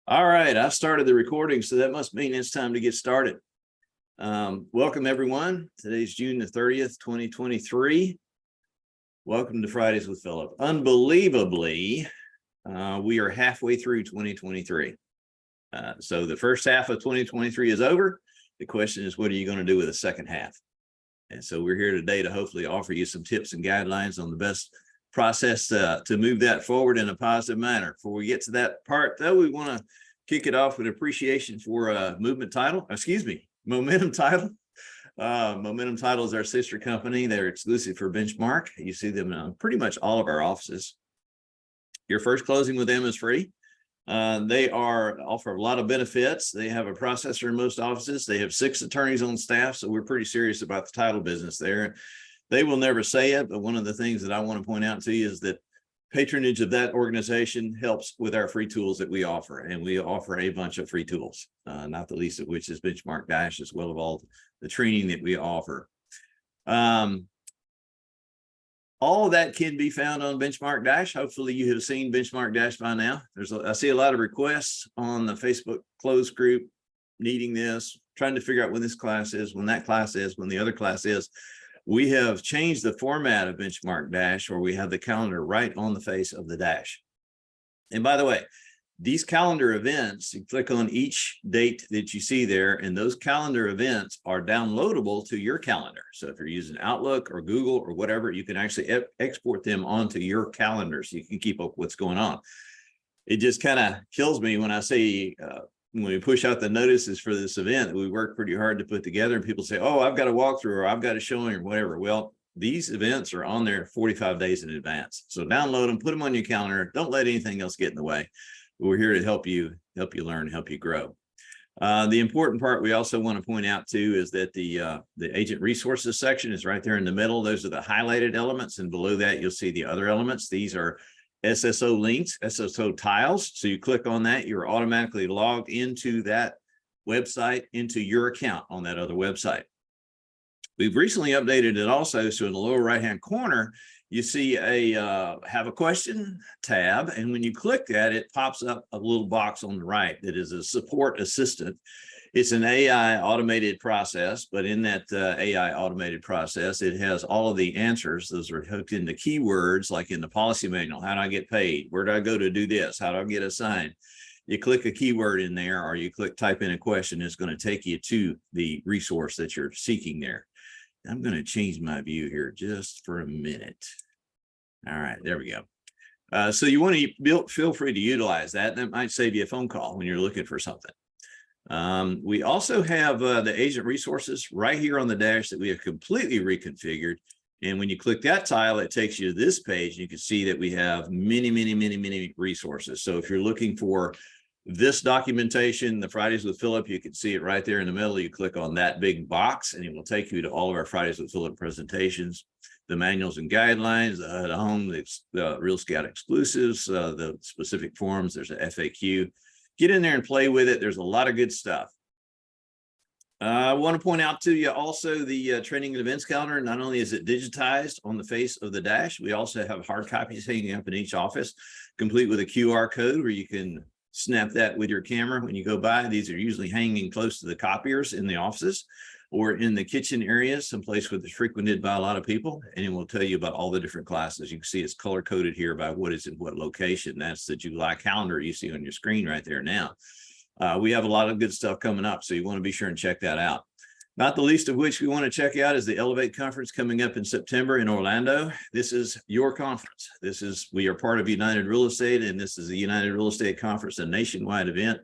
All right, I've started the recording, so that must mean it's time to get started. Welcome, everyone. Today's June the 30th, 2023. Welcome to Fridays with Phillip. Unbelievably, we are halfway through 2023. So the first half of 2023 is over. The question is, what are you going to do with the second half? And so we're here today to hopefully offer you some tips and guidelines on the best process to move that forward in a positive manner. Before we get to that part, though, we want to kick it off with appreciation for Momentum Title. Momentum Title is our sister company. They're exclusive for Benchmark. You see them in pretty much all of our offices. Your first closing with them is free. They offer a lot of benefits. They have a processor in most offices. They have 6 attorneys on staff, so we're pretty serious about the title business there. They will never say it, but one of the things that I want to point out to you is that patronage of that organization helps with our free tools that we offer, and we offer a bunch of free tools, not the least of which is Benchmark Dash, as well as all the training that we offer. All of that can be found on Benchmark Dash. Hopefully you have seen Benchmark Dash by now. I see a lot of requests on the Facebook closed group needing this, trying to figure out when this class is, when that class is, when the other class is. We have changed the format of Benchmark Dash, where we have the calendar right on the face of the dash. And by the way, these calendar events, you click on each date that you see there, and those calendar events are downloadable to your calendar. So if you're using Outlook or Google or whatever, you can actually export them onto your calendar so you can keep up with what's going on. It just kind of kills me when I say, when we push out the notices for this event that we work pretty hard to put together, and people say, oh, I've got a walkthrough or I've got a showing or whatever. Well, these events are on there 45 days in advance. So download them, put them on your calendar. Don't let anything else get in the way. We're here to help you learn, help you grow. The important part we also want to point out too is that the agent resources section is right there in the middle. Those are the highlighted elements, and below that you'll see the other elements. These are SSO links, SSO tiles. So you click on that, you're automatically logged into that website, into your account on that other website. We've recently updated it also, so in the lower right-hand corner, you see a have a question tab, and when you click that, it pops up a little box on the right that is a support assistant. It's an AI automated process, but in that AI automated process, it has all of the answers. Those are hooked into keywords, like in the policy manual. How do I get paid? Where do I go to do this? How do I get assigned? You click a keyword in there, or you type in a question. It's going to take you to the resource that you're seeking there. I'm going to change my view here just for a minute. All right, there we go. So you want to feel free to utilize that. That might save you a phone call when you're looking for something. We also have the agent resources right here on the dash that we have completely reconfigured. And when you click that tile, it takes you to this page. You can see that we have many resources. So if you're looking for this documentation, the Fridays with Phillip, you can see it right there in the middle. You click on that big box and it will take you to all of our Fridays with Phillip presentations, the manuals and guidelines, the home, the Real Scout exclusives, the specific forms. There's an FAQ. Get in there and play with it. There's a lot of good stuff. I want to point out to you also the training and events calendar. Not only is it digitized on the face of the dash, we also have hard copies hanging up in each office, complete with a QR code where you can snap that with your camera when you go by. These are usually hanging close to the copiers in the offices or in the kitchen areas, someplace where it's frequented by a lot of people. And it will tell you about all the different classes. You can see it's color coded here by what is in what location. That's the July calendar you see on your screen right there now. We have a lot of good stuff coming up, so you want to be sure and check that out. Not the least of which we want to check out is the Elevate Conference coming up in September in Orlando. This is your conference. We are part of United Real Estate, and this is the United Real Estate Conference, a nationwide event.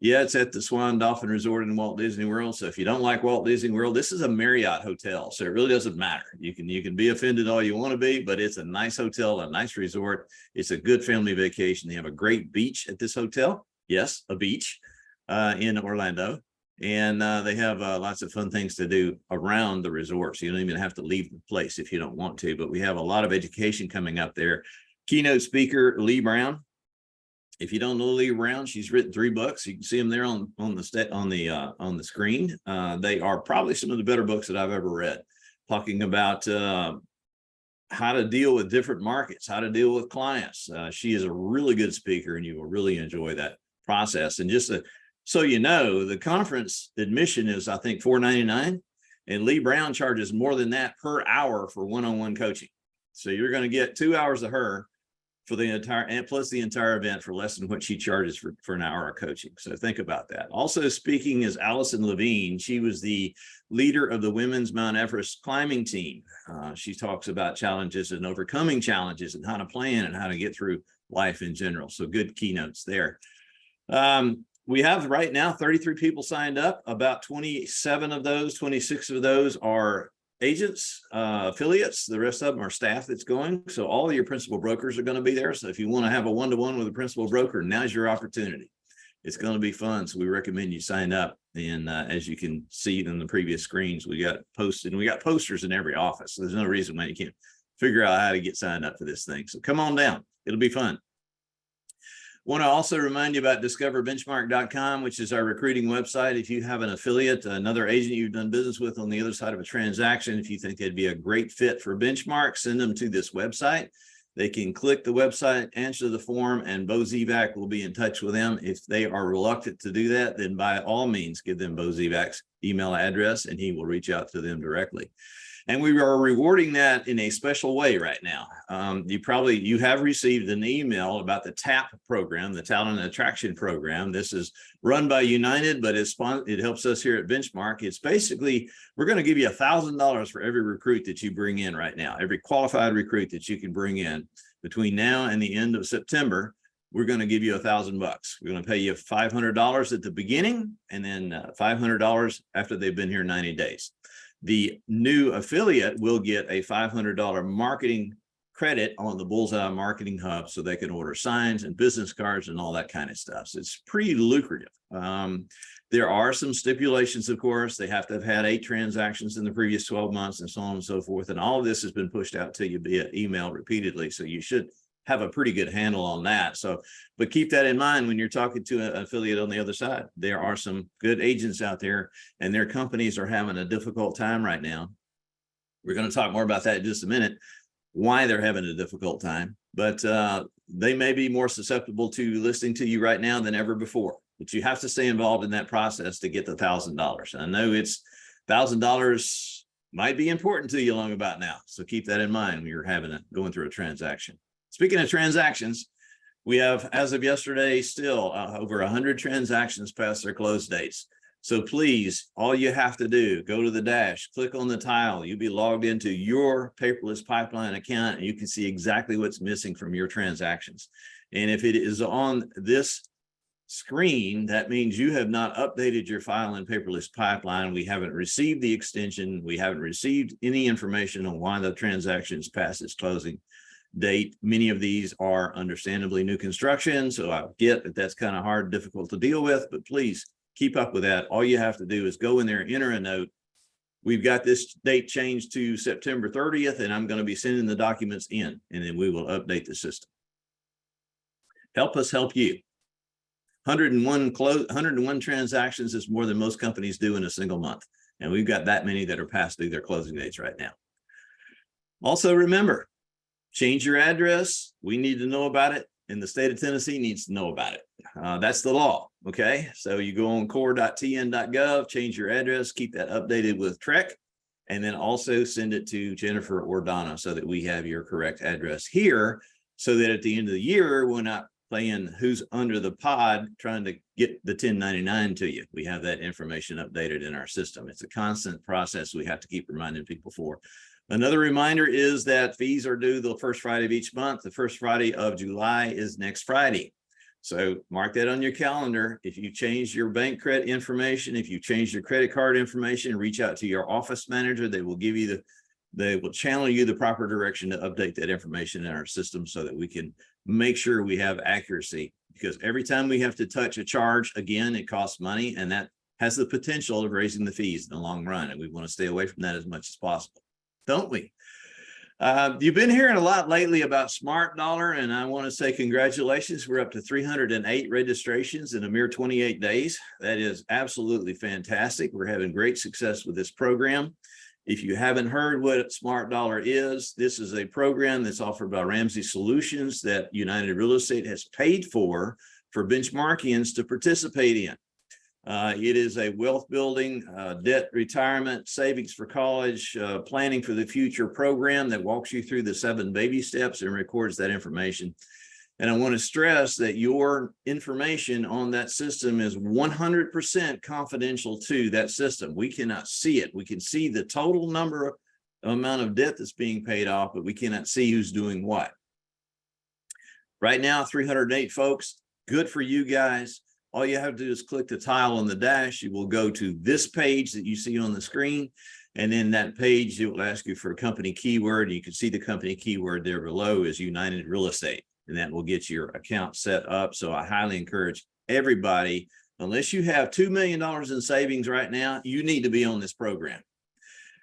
Yeah, it's at the Swan Dolphin Resort in Walt Disney World. So if you don't like Walt Disney World, this is a Marriott hotel, so it really doesn't matter. You can be offended all you want to be, but it's a nice hotel, a nice resort. It's a good family vacation. They have a great beach at this hotel. Yes, a beach in Orlando. And they have lots of fun things to do around the resort. So you don't even have to leave the place if you don't want to, but we have a lot of education coming up there. Keynote speaker, Lee Brown. If you don't know Lee Brown, she's written 3 books. You can see them there on the screen. They are probably some of the better books that I've ever read, talking about how to deal with different markets, how to deal with clients. She is a really good speaker, and you will really enjoy that process. And just so you know, the conference admission is, I think, $4.99, and Lee Brown charges more than that per hour for one-on-one coaching. So you're going to get 2 hours of her for the entire, and plus the entire event, for less than what she charges for an hour of coaching. So think about that. Also speaking is Allison Levine. She was the leader of the women's Mount Everest climbing team. She talks about challenges and overcoming challenges and how to plan and how to get through life in general. So good keynotes there. We have right now 33 people signed up. About 26 of those are agents, affiliates. The rest of them are staff that's going. So all of your principal brokers are going to be there. So if you want to have a one-to-one with a principal broker, now's your opportunity. It's going to be fun. So we recommend you sign up. And as you can see in the previous screens, we got posted, and we got posters in every office. So there's no reason why you can't figure out how to get signed up for this thing. So come on down. It'll be fun. Want to also remind you about discoverbenchmark.com, which is our recruiting website. If you have an affiliate, another agent you've done business with on the other side of a transaction, if you think they'd be a great fit for Benchmark, send them to this website. They can click the website, answer the form, and Bo Zivak will be in touch with them. If they are reluctant to do that, then by all means, give them Bo Zivak's email address, and he will reach out to them directly. And we are rewarding that in a special way right now. You have received an email about the TAP program, the Talent Attraction Program. This is run by United, but it helps us here at Benchmark. It's basically, we're going to give you $1,000 for every recruit that you bring in right now, every qualified recruit that you can bring in between now and the end of September. We're going to give you $1,000 bucks. We're going to pay you $500 at the beginning, and then $500 after they've been here 90 days. The new affiliate will get a $500 marketing credit on the Bullseye Marketing Hub, so they can order signs and business cards and all that kind of stuff. So it's pretty lucrative. There are some stipulations, of course. They have to have had 8 transactions in the previous 12 months and so on and so forth. And all of this has been pushed out to you via email repeatedly. So you should have a pretty good handle on that. So, but keep that in mind when you're talking to an affiliate on the other side. There are some good agents out there, and their companies are having a difficult time right now. We're going to talk more about that in just a minute, why they're having a difficult time, but they may be more susceptible to listening to you right now than ever before. But you have to stay involved in that process to get the $1,000. I know it's $1,000 might be important to you long about now. So keep that in mind when you're going through a transaction. Speaking of transactions, we have, as of yesterday, still over 100 transactions past their close dates. So please, all you have to do, go to the dash, click on the tile. You'll be logged into your paperless pipeline account, and you can see exactly what's missing from your transactions. And if it is on this screen, that means you have not updated your file in paperless pipeline. We haven't received the extension. We haven't received any information on why the transaction is past its closing date. Many of these are understandably new construction, so I get that that's kind of hard, difficult to deal with, but please keep up with that. All you have to do is go in there, enter a note. We've got this date changed to September 30th, and I'm going to be sending the documents in, and then we will update the system. Help us help you. 101 transactions is more than most companies do in a single month, and we've got that many that are past due their closing dates right now. Also, remember, change your address. We need to know about it, and the state of Tennessee needs to know about it. That's the law, okay? So you go on core.tn.gov, change your address, keep that updated with TREC, and then also send it to Jennifer or Donna so that we have your correct address here, so that at the end of the year, we're not playing who's under the pod trying to get the 1099 to you. We have that information updated in our system. It's a constant process we have to keep reminding people for. Another reminder is that fees are due the first Friday of each month. The first Friday of July is next Friday. So mark that on your calendar. If you change your bank credit information, if you change your credit card information, reach out to your office manager. They will channel you the proper direction to update that information in our system so that we can make sure we have accuracy. Because every time we have to touch a charge again, it costs money, and that has the potential of raising the fees in the long run. And we want to stay away from that as much as possible, don't we? You've been hearing a lot lately about Smart Dollar, and I want to say congratulations. We're up to 308 registrations in a mere 28 days. That is absolutely fantastic. We're having great success with this program. If you haven't heard what Smart Dollar is, this is a program that's offered by Ramsey Solutions that United Real Estate has paid for for Benchmarkians to participate in. It is a wealth building, debt retirement, savings for college, planning for the future program that walks you through the 7 baby steps and records that information. And I want to stress that your information on that system is 100% confidential to that system. We cannot see it. We can see the total amount of debt that's being paid off, but we cannot see who's doing what. Right now, 308 folks. Good for you guys. All you have to do is click the tile on the dash. You will go to this page that you see on the screen. And then that page, it will ask you for a company keyword. You can see the company keyword there below is United Real Estate, and that will get your account set up. So I highly encourage everybody, unless you have $2 million in savings right now, you need to be on this program.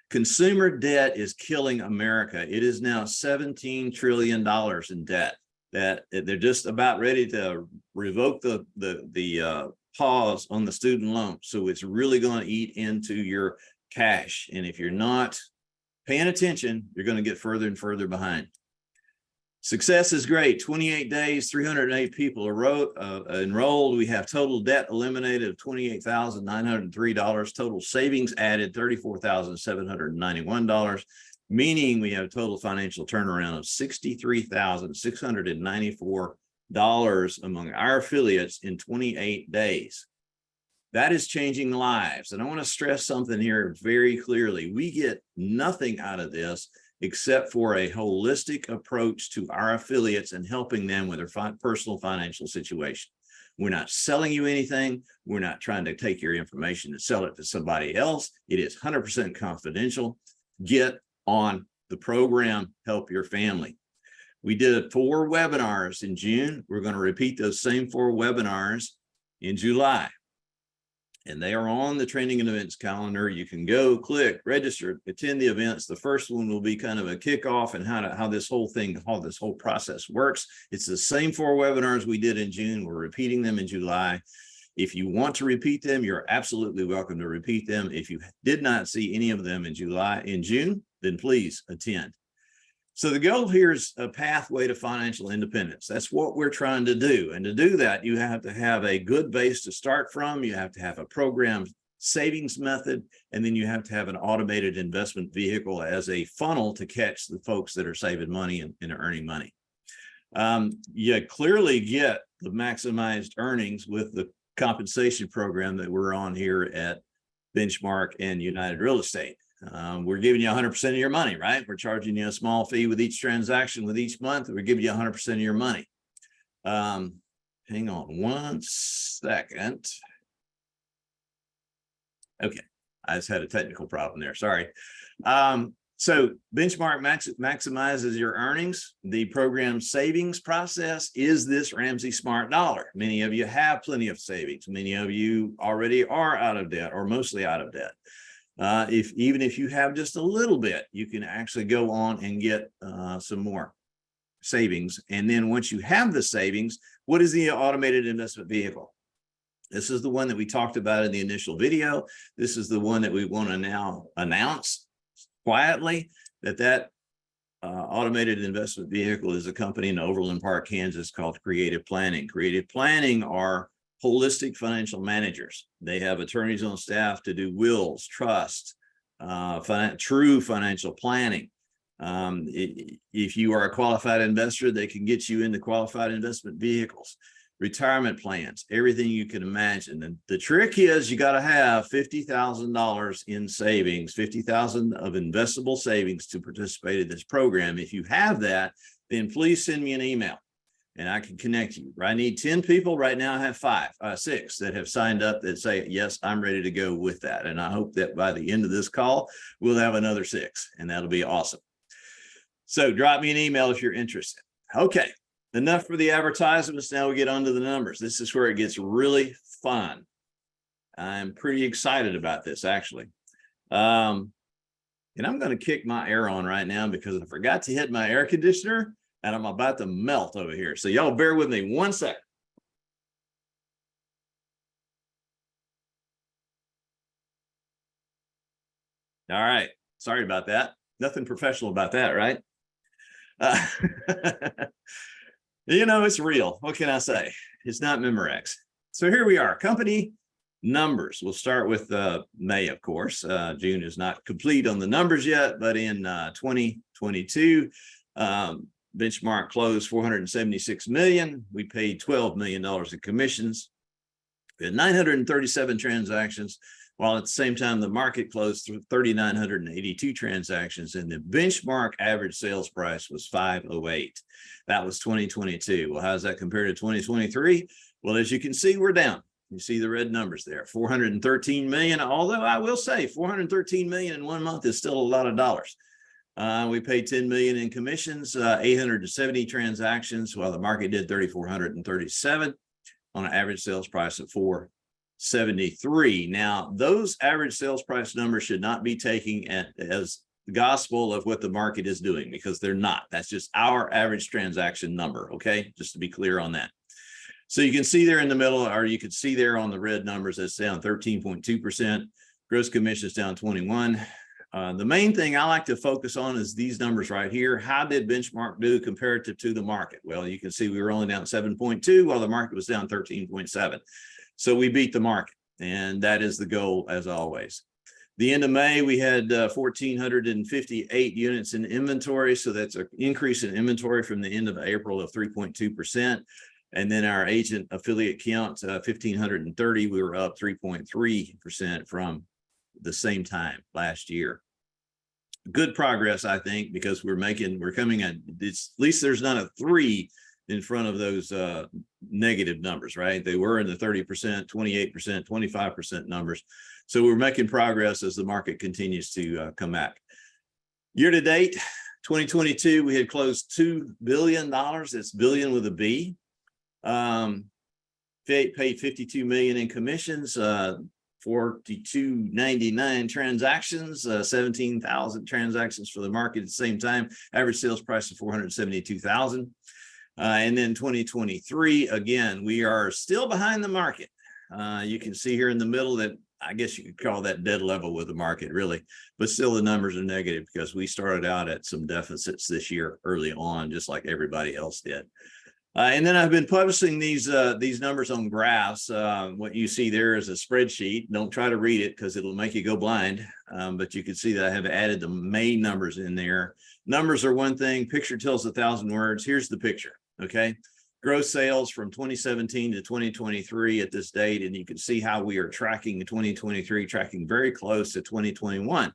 Consumer debt is killing America. It is now $17 trillion in debt. That they're just about ready to revoke the pause on the student loan. So it's really going to eat into your cash. And if you're not paying attention, you're going to get further and further behind. Success is great. 28 days, 308 people enrolled. We have total debt eliminated of $28,903. Total savings added $34,791. Meaning we have total financial turnaround of $63,694 among our affiliates in 28 days. That is changing lives. And I want to stress something here very clearly. We get nothing out of this except for a holistic approach to our affiliates and helping them with their personal financial situation. We're not selling you anything. We're not trying to take your information and sell it to somebody else. It is 100% confidential. Get on the program, help your family. We did 4 webinars in June. We're going to repeat those same 4 webinars in July. And they are on the training and events calendar. You can go, click, register, attend the events. The first one will be kind of a kickoff and how this whole process works. It's the same 4 webinars we did in June. We're repeating them in July. If you want to repeat them, you're absolutely welcome to repeat them. If you did not see any of them in June, then please attend. So the goal here is a pathway to financial independence. That's what we're trying to do. And to do that, you have to have a good base to start from. You have to have a programmed savings method, and then you have to have an automated investment vehicle as a funnel to catch the folks that are saving money and earning money. You clearly get the maximized earnings with the compensation program that we're on here at Benchmark and United Real Estate. We're giving you 100% of your money, right? We're charging you a small fee with each transaction with each month. We're giving you 100% of your money. Hang on one second. Okay, I just had a technical problem there. Sorry. So Benchmark maximizes your earnings. The program savings process is this Ramsey Smart Dollar. Many of you have plenty of savings. Many of you already are out of debt or mostly out of debt. Even if you have just a little bit, you can actually go on and get some more savings. And then once you have the savings, what is the automated investment vehicle? This is the one that we talked about in the initial video. This is the one that we want to now announce quietly, that automated investment vehicle is a company in Overland Park, Kansas called Creative Planning. Creative Planning are holistic financial managers. They have attorneys on staff to do wills, trust, true financial planning. If you are a qualified investor, they can get you into qualified investment vehicles, retirement plans, everything you can imagine. And the trick is you got to have $50,000 in savings, 50,000 of investable savings to participate in this program. If you have that, then please send me an email and I can connect you. I need 10 people right now. I have 6 that have signed up that say, yes, I'm ready to go with that. And I hope that by the end of this call, we'll have another 6 and that'll be awesome. So drop me an email if you're interested. Okay. Enough for the advertisements. Now we get onto the numbers. This is where it gets really fun. I'm pretty excited about this, actually. And I'm going to kick my air on right now because I forgot to hit my air conditioner and I'm about to melt over here. So y'all bear with me 1 second. All right. Sorry about that. Nothing professional about that, right? You know, it's real. What can I say? It's not Memorex. So here we are, company numbers. We'll start with May, of course. June is not complete on the numbers yet, but in 2022, Benchmark closed 476 million. We paid $12 million in commissions. We had 937 transactions, while at the same time the market closed through 3,982 transactions, and the benchmark average sales price was 508. That was 2022. Well, how does that compare to 2023? Well, as you can see, we're down. You see the red numbers there, 413 million. Although I will say 413 million in 1 month is still a lot of dollars. We paid 10 million in commissions, 870 transactions, while the market did 3,437 on an average sales price of 473. Now, those average sales price numbers should not be taken as the gospel of what the market is doing, because they're not. That's just our average transaction number. Okay, just to be clear on that. So you can see there in the middle, or you can see there on the red numbers, that's down 13.2%. Gross commissions down 21. The main thing I like to focus on is these numbers right here. How did Benchmark do comparative to the market? Well, you can see we were only down 7.2 while the market was down 13.7. So we beat the market, and that is the goal as always. The end of May, we had 1,458 units in inventory. So that's an increase in inventory from the end of April of 3.2%. And then our agent affiliate count, 1,530, we were up 3.3% from the same time last year. Good progress, I think, because we're coming at least there's not a 3 in front of those negative numbers, right? They were in the 30%, 28%, 25% numbers. So we're making progress as the market continues to come back. Year to date, 2022, we had closed $2 billion. It's billion with a B. Paid 52 million in commissions, 42.99 transactions, 17,000 transactions for the market at the same time. Average sales price of 472,000. And then 2023, again, we are still behind the market. You can see here in the middle that I guess you could call that dead level with the market, really, but still the numbers are negative because we started out at some deficits this year early on, just like everybody else did. And then I've been publishing these numbers on graphs. What you see there is a spreadsheet. Don't try to read it because it'll make you go blind. But you can see that I have added the May numbers in there. Numbers are one thing. Picture tells 1,000 words. Here's the picture. Okay. Gross sales from 2017 to 2023 at this date. And you can see how we are tracking 2023, tracking very close to 2021.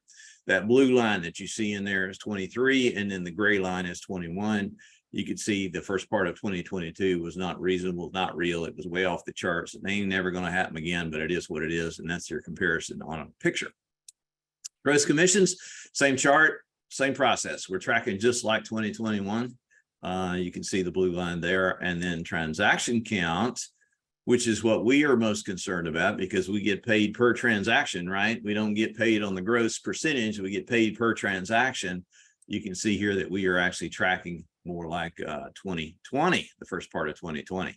That blue line that you see in there is 23, and then the gray line is 21. You can see the first part of 2022 was not reasonable, not real. It was way off the charts. It ain't never going to happen again, but it is what it is. And that's your comparison on a picture. Gross commissions, same chart, same process. We're tracking just like 2021. You can see the blue line there. And then transaction count, which is what we are most concerned about because we get paid per transaction, right? We don't get paid on the gross percentage. We get paid per transaction. You can see here that we are actually tracking more like 2020, the first part of 2020.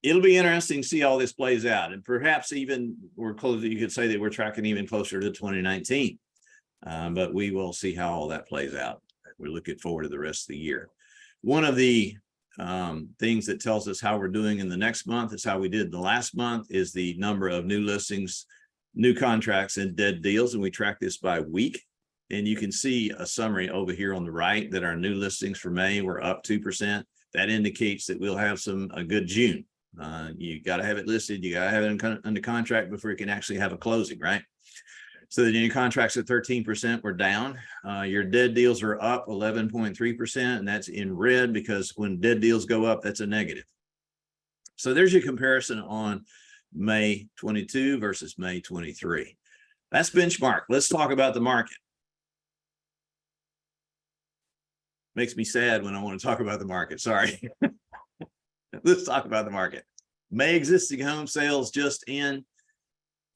It'll be interesting to see how this plays out. And perhaps even we're close, you could say that we're tracking even closer to 2019. But we will see how all that plays out. We're looking forward to the rest of the year. One of the things that tells us how we're doing in the next month is how we did the last month is the number of new listings, new contracts, and dead deals. And we track this by week. And you can see a summary over here on the right that our new listings for May were up 2%. That indicates that we'll have a good June. You got to have it listed. You got to have it under contract before you can actually have a closing, right? So the new contracts at 13% were down. Your dead deals are up 11.3%, and that's in red because when dead deals go up, that's a negative. So there's your comparison on May 22 versus May 23. That's Benchmark. Let's talk about the market. Makes me sad when I want to talk about the market. Sorry. Let's talk about the market. May existing home sales just in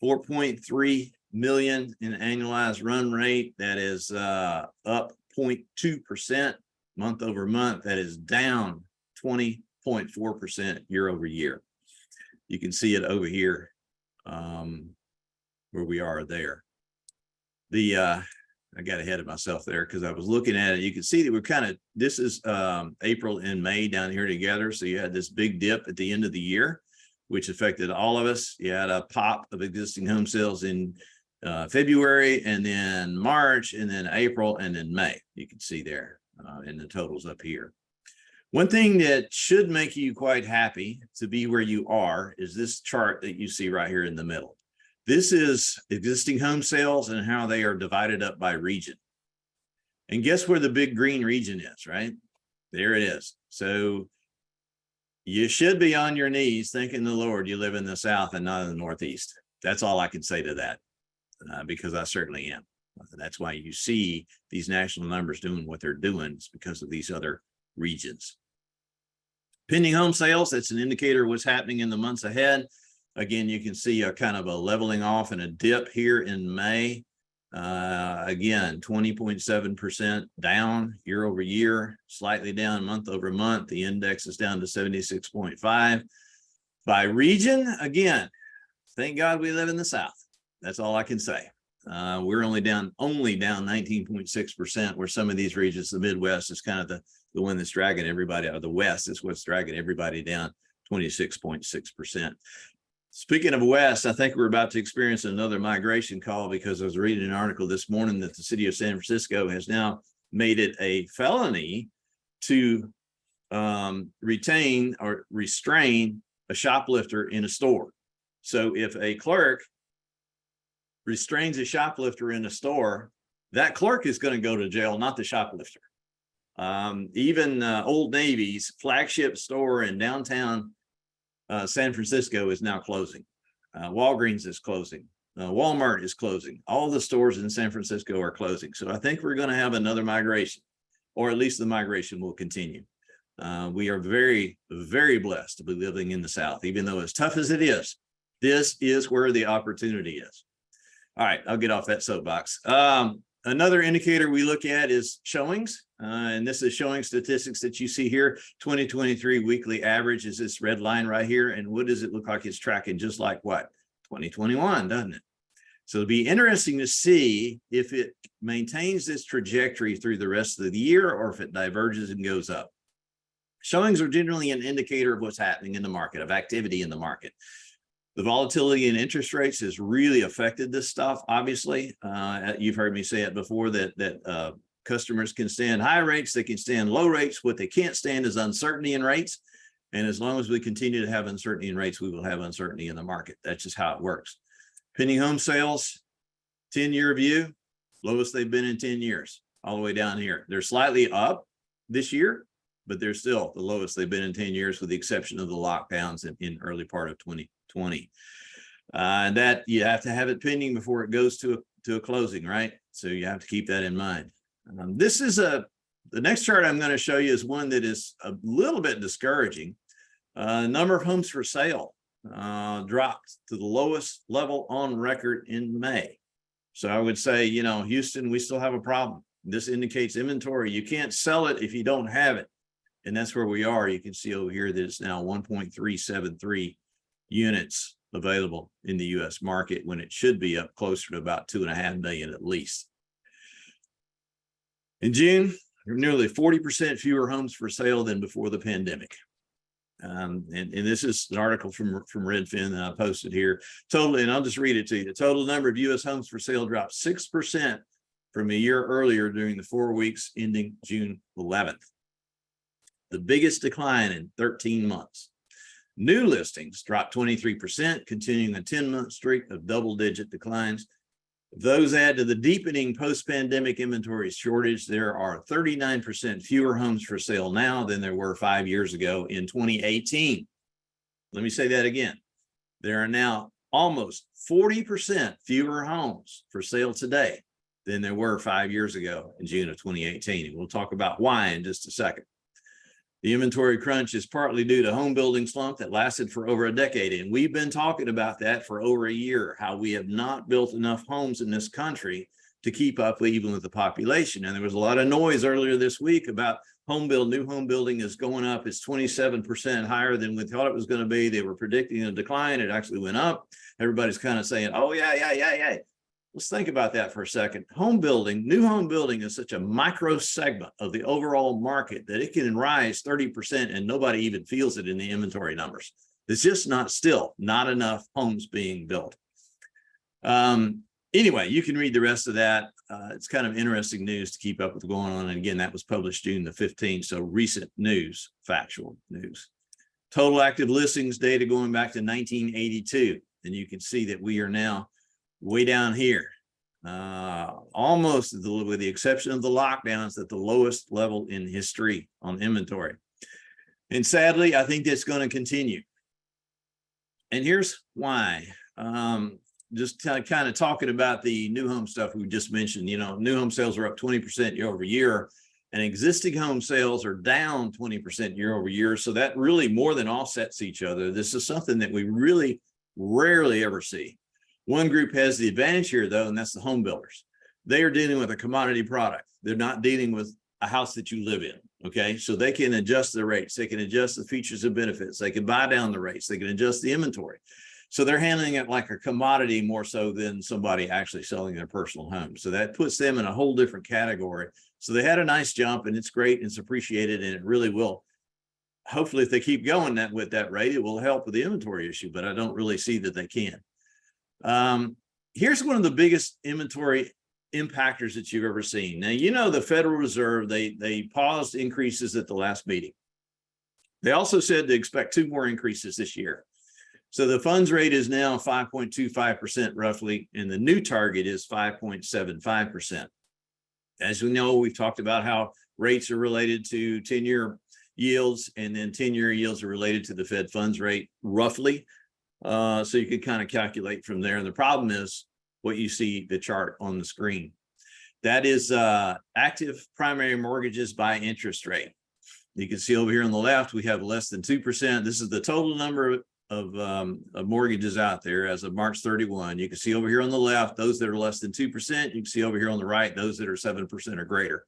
4.3 million in annualized run rate. That is up 0.2% month over month. That is down 20.4% year over year. You can see it over here where we are there. I got ahead of myself there because I was looking at it. You can see that we're kind of, this is April and May down here together. So you had this big dip at the end of the year, which affected all of us. You had a pop of existing home sales in February, and then March, and then April, and then May. You can see there in the totals up here. One thing that should make you quite happy to be where you are is this chart that you see right here in the middle. This is existing home sales and how they are divided up by region. And guess where the big green region is, right? There it is. So you should be on your knees thanking the Lord you live in the South and not in the Northeast. That's all I can say to that, because I certainly am. That's why you see these national numbers doing what they're doing. It's because of these other regions. Pending home sales, that's an indicator of what's happening in the months ahead. Again, you can see a kind of a leveling off and a dip here in May. Again, 20.7% down year over year, slightly down month over month. The index is down to 76.5. By region, again, thank God we live in the South. That's all I can say. We're only down 19.6%, where some of these regions, the Midwest is kind of the one that's dragging everybody out of the West. Is what's dragging everybody down 26.6%. Speaking of West, I think we're about to experience another migration call, because I was reading an article this morning that the city of San Francisco has now made it a felony to retain or restrain a shoplifter in a store. So if a clerk restrains a shoplifter in a store, that clerk is going to go to jail, not the shoplifter. Even Old Navy's flagship store in downtown San Francisco is now closing. Walgreens is closing. Walmart is closing. All the stores in San Francisco are closing. So I think we're going to have another migration, or at least the migration will continue. We are very, very blessed to be living in the South, even though as tough as it is, this is where the opportunity is. All right, I'll get off that soapbox. Another indicator we look at is showings, and this is showing statistics that you see here. 2023 weekly average is this red line right here. And what does it look like? It's tracking just like what? 2021, doesn't it? So it'll be interesting to see if it maintains this trajectory through the rest of the year, or if it diverges and goes up. Showings are generally an indicator of what's happening in the market, of activity in the market. The volatility in interest rates has really affected this stuff. Obviously, you've heard me say it before that customers can stand high rates, they can stand low rates. What they can't stand is uncertainty in rates. And as long as we continue to have uncertainty in rates, we will have uncertainty in the market. That's just how it works. Pending home sales, 10-year view, lowest they've been in 10 years, all the way down here. They're slightly up this year, but they're still the lowest they've been in 10 years, with the exception of the lockdowns in early part of 2020. And that you have to have it pending before it goes to a closing, right? So you have to keep that in mind. This is the next chart I'm going to show you is one that is a little bit discouraging. Number of homes for sale dropped to the lowest level on record in May. So I would say, Houston, we still have a problem. This indicates inventory. You can't sell it if you don't have it. And that's where we are. You can see over here that it's now 1.373 units available in the U.S. market, when it should be up closer to about 2.5 million at least. In June, there were nearly 40% fewer homes for sale than before the pandemic. And this is an article from Redfin that I posted here. Total, and I'll just read it to you. The total number of U.S. homes for sale dropped 6% from a year earlier during the 4 weeks ending June 11th. The biggest decline in 13 months. New listings dropped 23%, continuing a 10-month streak of double-digit declines. If those add to the deepening post-pandemic inventory shortage, there are 39% fewer homes for sale now than there were 5 years ago in 2018. Let me say that again. There are now almost 40% fewer homes for sale today than there were 5 years ago in June of 2018. And we'll talk about why in just a second. The inventory crunch is partly due to home building slump that lasted for over a decade. And we've been talking about that for over a year, how we have not built enough homes in this country to keep up even with the population. And there was a lot of noise earlier this week about new home building is going up. It's 27% higher than we thought it was going to be. They were predicting a decline. It actually went up. Everybody's kind of saying, oh, yeah. let's think about that for a second. Home building, new home building is such a micro segment of the overall market that it can rise 30% and nobody even feels it in the inventory numbers. It's just not enough homes being built. Anyway, you can read the rest of that. It's kind of interesting news to keep up with going on. And again, that was published June the 15th. So recent news, factual news. Total active listings data going back to 1982. And you can see that we are now way down here, almost with the exception of the lockdowns, at the lowest level in history on inventory. And sadly, I think that's going to continue. And here's why. Just kind of talking about the new home stuff we just mentioned, new home sales are up 20% year over year, and existing home sales are down 20% year over year. So that really more than offsets each other. This is something that we really rarely ever see. One group has the advantage here, though, and that's the home builders. They are dealing with a commodity product. They're not dealing with a house that you live in. Okay, so they can adjust the rates. They can adjust the features and benefits. They can buy down the rates. They can adjust the inventory. So they're handling it like a commodity more so than somebody actually selling their personal home. So that puts them in a whole different category. So they had a nice jump, and it's great, and it's appreciated, and it really will. Hopefully, if they keep going with that rate, it will help with the inventory issue, but I don't really see that they can. Here's one of the biggest inventory impactors that you've ever seen. Now, the Federal Reserve, they paused increases at the last meeting. They also said to expect 2 more increases this year. So the funds rate is now 5.25% roughly, and the new target is 5.75%. As we know, we've talked about how rates are related to 10-year yields, and then 10-year yields are related to the Fed funds rate roughly. So you can kind of calculate from there. And the problem is what you see the chart on the screen. That is active primary mortgages by interest rate. You can see over here on the left, we have less than 2%. This is the total number of mortgages out there as of March 31. You can see over here on the left, those that are less than 2%. You can see over here on the right, those that are 7% or greater.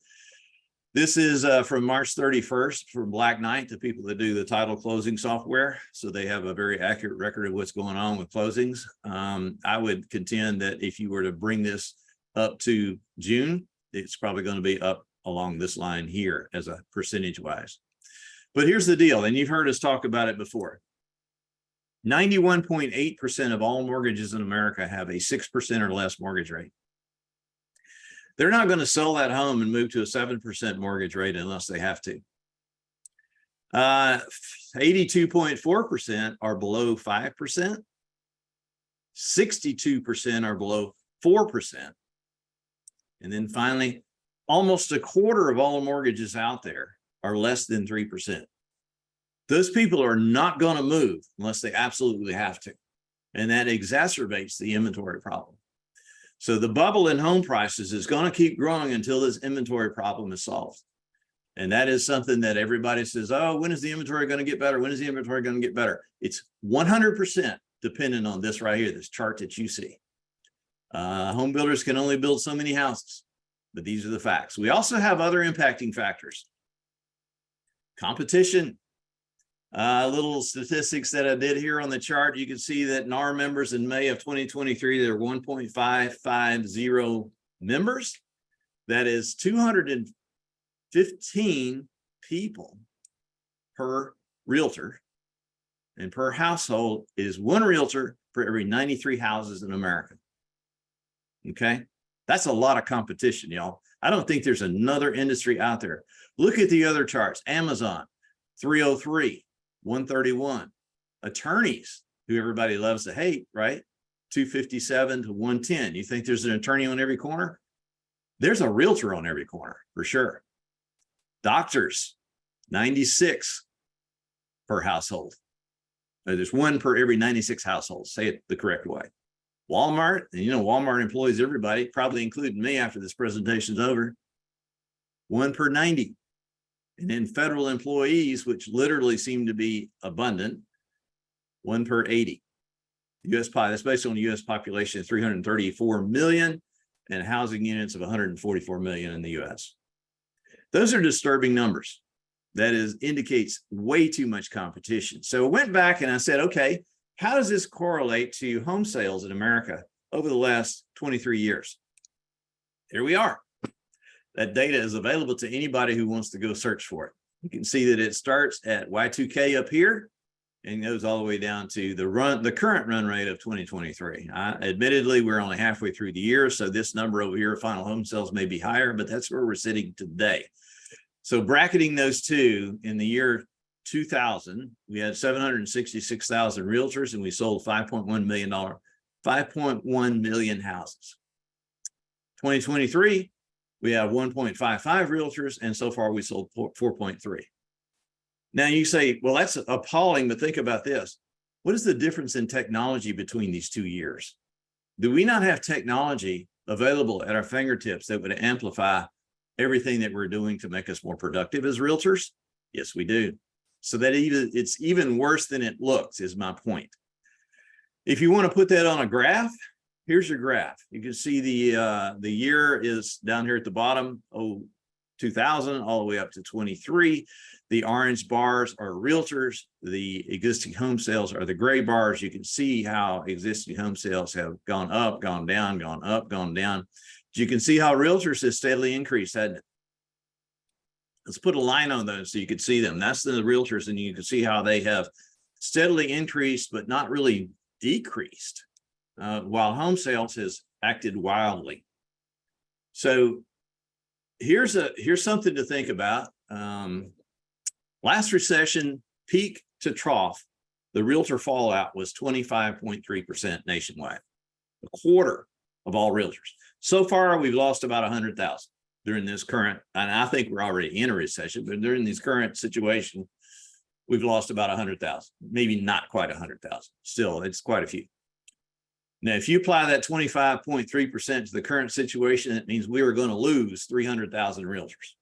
This is from March 31st from Black Knight, the people that do the title closing software. So they have a very accurate record of what's going on with closings. I would contend that if you were to bring this up to June, it's probably going to be up along this line here as a percentage wise. But here's the deal, and you've heard us talk about it before. 91.8% of all mortgages in America have a 6% or less mortgage rate. They're not going to sell that home and move to a 7% mortgage rate unless they have to. 82.4% are below 5%. 62% are below 4%. And then finally, almost a quarter of all mortgages out there are less than 3%. Those people are not going to move unless they absolutely have to. And that exacerbates the inventory problem. So the bubble in home prices is going to keep growing until this inventory problem is solved. And that is something that everybody says, oh, when is the inventory going to get better? When is the inventory going to get better? It's 100% dependent on this right here, this chart that you see. Home builders can only build so many houses, but these are the facts. We also have other impacting factors. Competition. Little statistics that I did here on the chart. You can see that NAR members in May of 2023, there are 1.550 members. That is 215 people per realtor, and per household is 1 realtor for every 93 houses in America. Okay, that's a lot of competition, y'all. I don't think there's another industry out there. Look at the other charts. Amazon, 303. 131. Attorneys, who everybody loves to hate, right? 257 to 110. You think there's an attorney on every corner? There's a realtor on every corner for sure. Doctors, 96 per household. There's 1 per every 96 households. Say it the correct way. Walmart, and Walmart employs everybody, probably including me after this presentation's over. 1 per 90. And then federal employees, which literally seem to be abundant, 1 per 80. That's based on the U.S. population of 334 million and housing units of 144 million in the U.S. Those are disturbing numbers. That indicates way too much competition. So I went back and I said, okay, how does this correlate to home sales in America? over the last 23 years. Here we are. That data is available to anybody who wants to go search for it. You can see that it starts at Y2K up here and goes all the way down to the current run rate of 2023. Admittedly, we're only halfway through the year, so this number over here, final home sales, may be higher, but that's where we're sitting today. So bracketing those two, in the year 2000, we had 766,000 realtors, and we sold $5.1 million houses. 2023, we have 1.55 realtors, and so far we sold 4.3. Now you say, well, that's appalling, but think about this. What is the difference in technology between these 2 years? Do we not have technology available at our fingertips that would amplify everything that we're doing to make us more productive as realtors? Yes, we do. So that it's even worse than it looks, is my point. If you want to put that on a graph, here's your graph. You can see the year is down here at the bottom, 2000 all the way up to 23. The orange bars are realtors. The existing home sales are the gray bars. You can see how existing home sales have gone up, gone down, gone up, gone down. You can see how realtors has steadily increased, hasn't it? Let's put a line on those so you can see them. That's the realtors, and you can see how they have steadily increased, but not really decreased, while home sales has acted wildly. So here's something to think about. Last recession, peak to trough, the realtor fallout was 25.3% nationwide, a quarter of all realtors. So far, we've lost about 100,000 during this current, and I think we're already in a recession, but during this current situation, we've lost about 100,000, maybe not quite 100,000. Still, it's quite a few. Now, if you apply that 25.3% to the current situation, it means we are going to lose 300,000 realtors.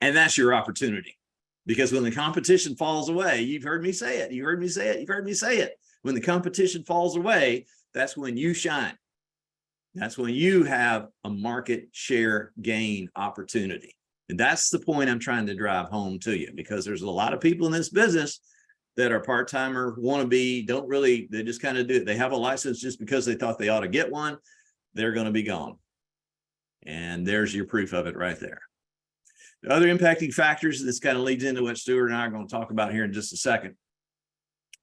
And that's your opportunity. Because when the competition falls away, you've heard me say it, you've heard me say it, you've heard me say it. When the competition falls away, that's when you shine. That's when you have a market share gain opportunity. And that's the point I'm trying to drive home to you, because there's a lot of people in this business that are part-timer, wannabe, don't really, they just kind of do it. They have a license just because they thought they ought to get one. They're going to be gone. And there's your proof of it right there. The other impacting factors, this kind of leads into what Stuart and I are going to talk about here in just a second.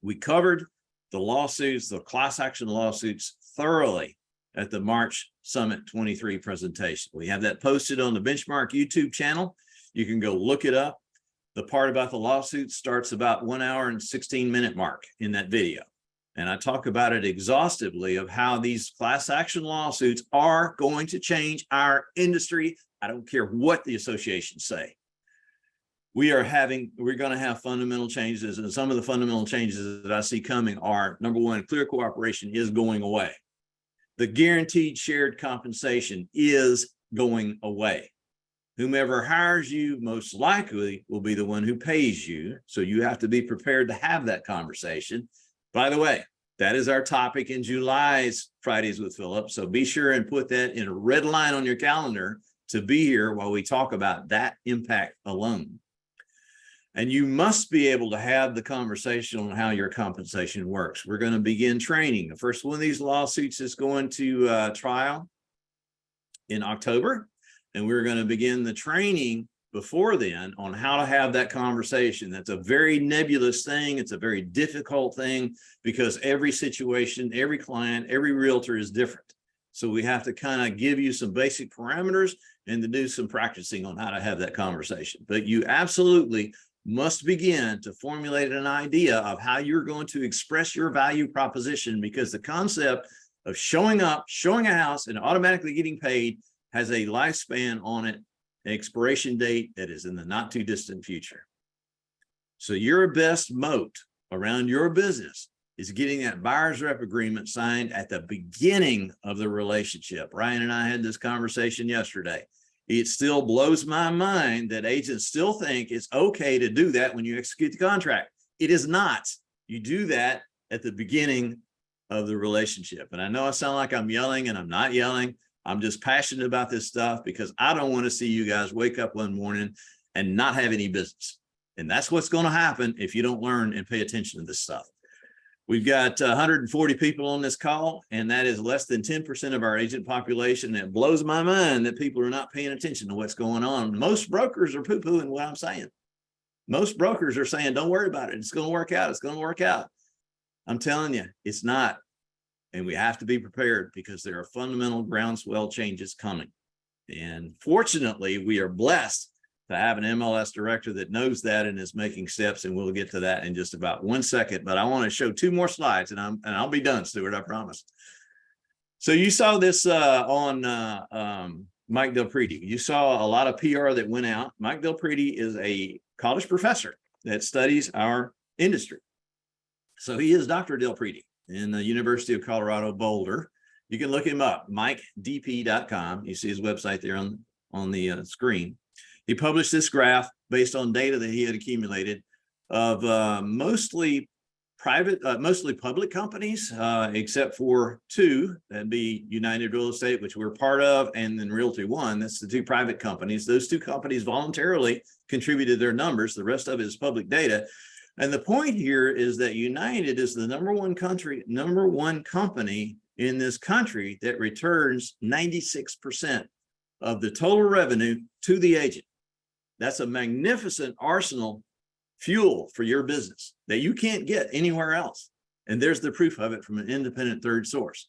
We covered the lawsuits, the class action lawsuits thoroughly at the March Summit 23 presentation. We have that posted on the Benchmark YouTube channel. You can go look it up. The part about the lawsuit starts about 1 hour and 16-minute mark in that video. And I talk about it exhaustively of how these class action lawsuits are going to change our industry. I don't care what the associations say. We're going to have fundamental changes, and some of the fundamental changes that I see coming are, number one, clear cooperation is going away. The guaranteed shared compensation is going away. Whomever hires you most likely will be the one who pays you. So you have to be prepared to have that conversation. By the way, that is our topic in July's Fridays with Phillip. So be sure and put that in a red line on your calendar to be here while we talk about that impact alone. And you must be able to have the conversation on how your compensation works. We're going to begin training. The first one of these lawsuits is going to trial in October. And we're going to begin the training before then on how to have that conversation. That's a very nebulous thing. It's a very difficult thing because every situation, every client, every realtor is different. So we have to kind of give you some basic parameters and to do some practicing on how to have that conversation. But you absolutely must begin to formulate an idea of how you're going to express your value proposition, because the concept of showing up, showing a house, and automatically getting paid has a lifespan on it, an expiration date that is in the not too distant future. So your best moat around your business is getting that buyer's rep agreement signed at the beginning of the relationship. Ryan and I had this conversation yesterday. It still blows my mind that agents still think it's okay to do that when you execute the contract. It is not. You do that at the beginning of the relationship. And I know I sound like I'm yelling, and I'm not yelling. I'm just passionate about this stuff because I don't want to see you guys wake up one morning and not have any business. And that's what's going to happen if you don't learn and pay attention to this stuff. We've got 140 people on this call, and that is less than 10% of our agent population. It blows my mind that people are not paying attention to what's going on. Most brokers are poo-pooing what I'm saying. Most brokers are saying, don't worry about it. It's going to work out. It's going to work out. I'm telling you, it's not. And we have to be prepared because there are fundamental groundswell changes coming. And fortunately, we are blessed to have an MLS director that knows that and is making steps. And we'll get to that in just about 1 second. But I want to show 2 more slides, and I'll be done, Stuart, I promise. So you saw this on Mike Del Prete. You saw a lot of PR that went out. Mike Del Prete is a college professor that studies our industry. So he is Dr. Del Prete in the University of Colorado Boulder. You can look him up, MikeDP.com. You see his website there on the screen. He published this graph based on data that he had accumulated of mostly public companies, except for 2. That'd be United Real Estate, which we're part of, and then Realty One. That's the 2 private companies. Those 2 companies voluntarily contributed their numbers. The rest of it is public data. And the point here is that United is the number one company in this country that returns 96% of the total revenue to the agent. That's a magnificent arsenal fuel for your business that you can't get anywhere else. And there's the proof of it from an independent third source.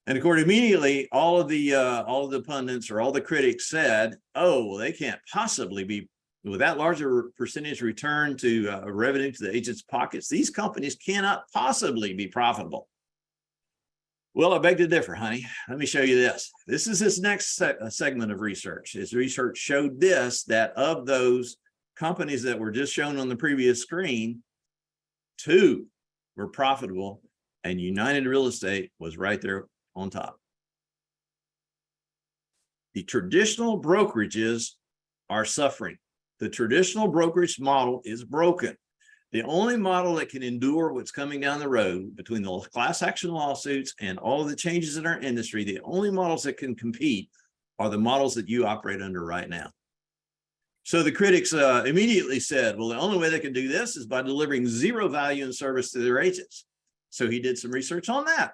And of course, immediately all of the pundits or all the critics said, oh, well, they can't possibly be with that larger percentage return to revenue to the agent's pockets. These companies cannot possibly be profitable. Well, I beg to differ, honey. Let me show you this. This is his next segment of research. His research showed this, that of those companies that were just shown on the previous screen, 2 were profitable, and United Real Estate was right there on top. The traditional brokerages are suffering. The traditional brokerage model is broken. The only model that can endure what's coming down the road between the class action lawsuits and all of the changes in our industry, the only models that can compete are the models that you operate under right now. So the critics immediately said, well, the only way they can do this is by delivering 0 value and service to their agents. So he did some research on that.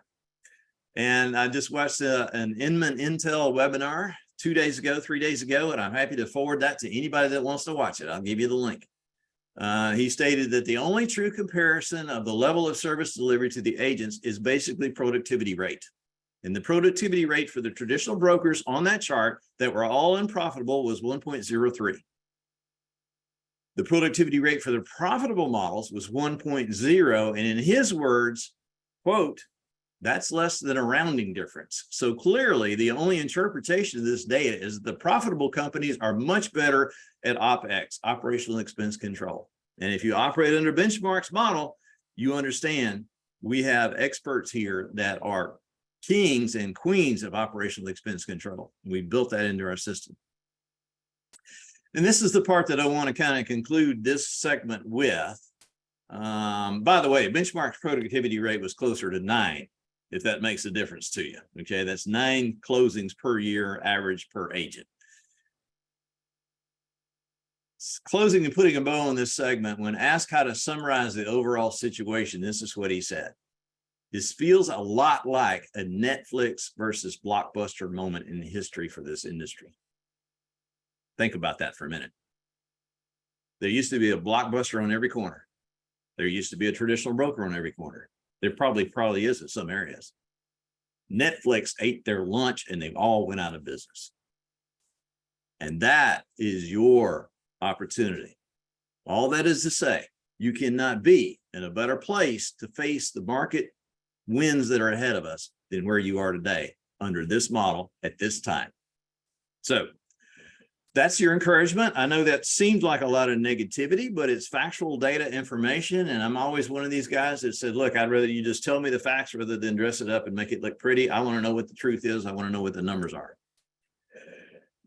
And I just watched an Inman Intel webinar 3 days ago, and I'm happy to forward that to anybody that wants to watch it. I'll give you the link. He stated that the only true comparison of the level of service delivery to the agents is basically productivity rate. And the productivity rate for the traditional brokers on that chart that were all unprofitable was 1.03. The productivity rate for the profitable models was 1.0. And in his words, quote, that's less than a rounding difference. So clearly, the only interpretation of this data is that the profitable companies are much better at OPEX, operational expense control. And if you operate under Benchmark's model, you understand we have experts here that are kings and queens of operational expense control. We built that into our system. And this is the part that I want to kind of conclude this segment with. By the way, Benchmark's productivity rate was closer to 9. If that makes a difference to you. Okay, that's 9 closings per year, average per agent. Closing and putting a bow on this segment, when asked how to summarize the overall situation, this is what he said. This feels a lot like a Netflix versus Blockbuster moment in history for this industry. Think about that for a minute. There used to be a Blockbuster on every corner. There used to be a traditional broker on every corner. There probably is in some areas. Netflix ate their lunch and they all went out of business. And that is your opportunity. All that is to say, you cannot be in a better place to face the market winds that are ahead of us than where you are today under this model at this time. So that's your encouragement. I know that seems like a lot of negativity, but it's factual data information. And I'm always one of these guys that said, look, I'd rather you just tell me the facts rather than dress it up and make it look pretty. I want to know what the truth is. I want to know what the numbers are.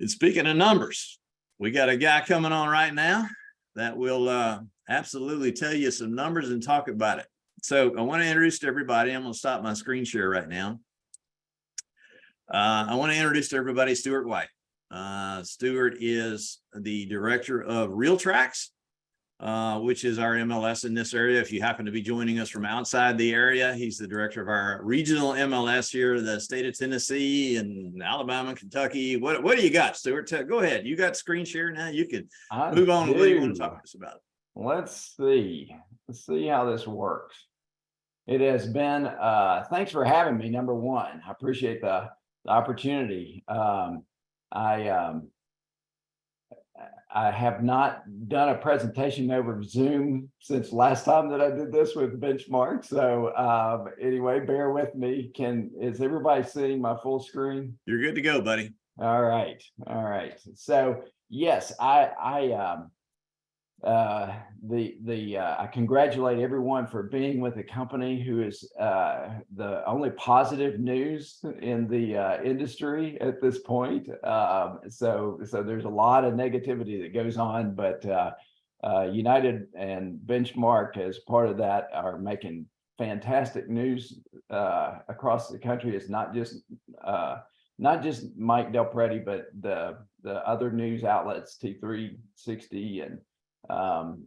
And speaking of numbers, we got a guy coming on right now that will absolutely tell you some numbers and talk about it. So I want to introduce to everybody. I'm going to stop my screen share right now. I want to introduce to everybody Stuart White. Stuart is the director of Realtracs. which is our MLS in this area. If you happen to be joining us from outside the area, he's the director of our regional MLS here, the state of Tennessee and Alabama, Kentucky. What do you got, Stuart? Go ahead. You got screen share now. You can move on with what you want to talk to us about. Let's see how this works. It has been, thanks for having me, number one. I appreciate the opportunity. I have not done a presentation over Zoom since last time that I did this with Benchmark. So anyway, bear with me. Is everybody seeing my full screen? You're good to go, buddy. All right. So yes, I congratulate everyone for being with a company who is the only positive news in the industry at this point. So there's a lot of negativity that goes on, but United and Benchmark, as part of that, are making fantastic news across the country. It's not just Mike Del Prete, but the other news outlets, T360 and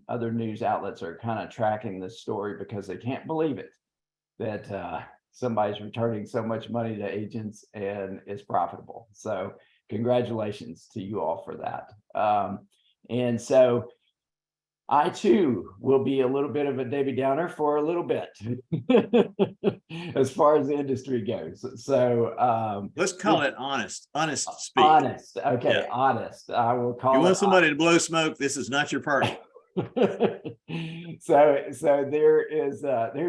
other news outlets are kind of tracking this story because they can't believe it that somebody's returning so much money to agents and it's profitable. So congratulations to you all for that. And so I too will be a little bit of a Debbie Downer for a little bit as far as the industry goes. So let's call it honest speak. Honest. Okay, yeah. Honest. I will call it. You want somebody to blow smoke, this is not your party. So there's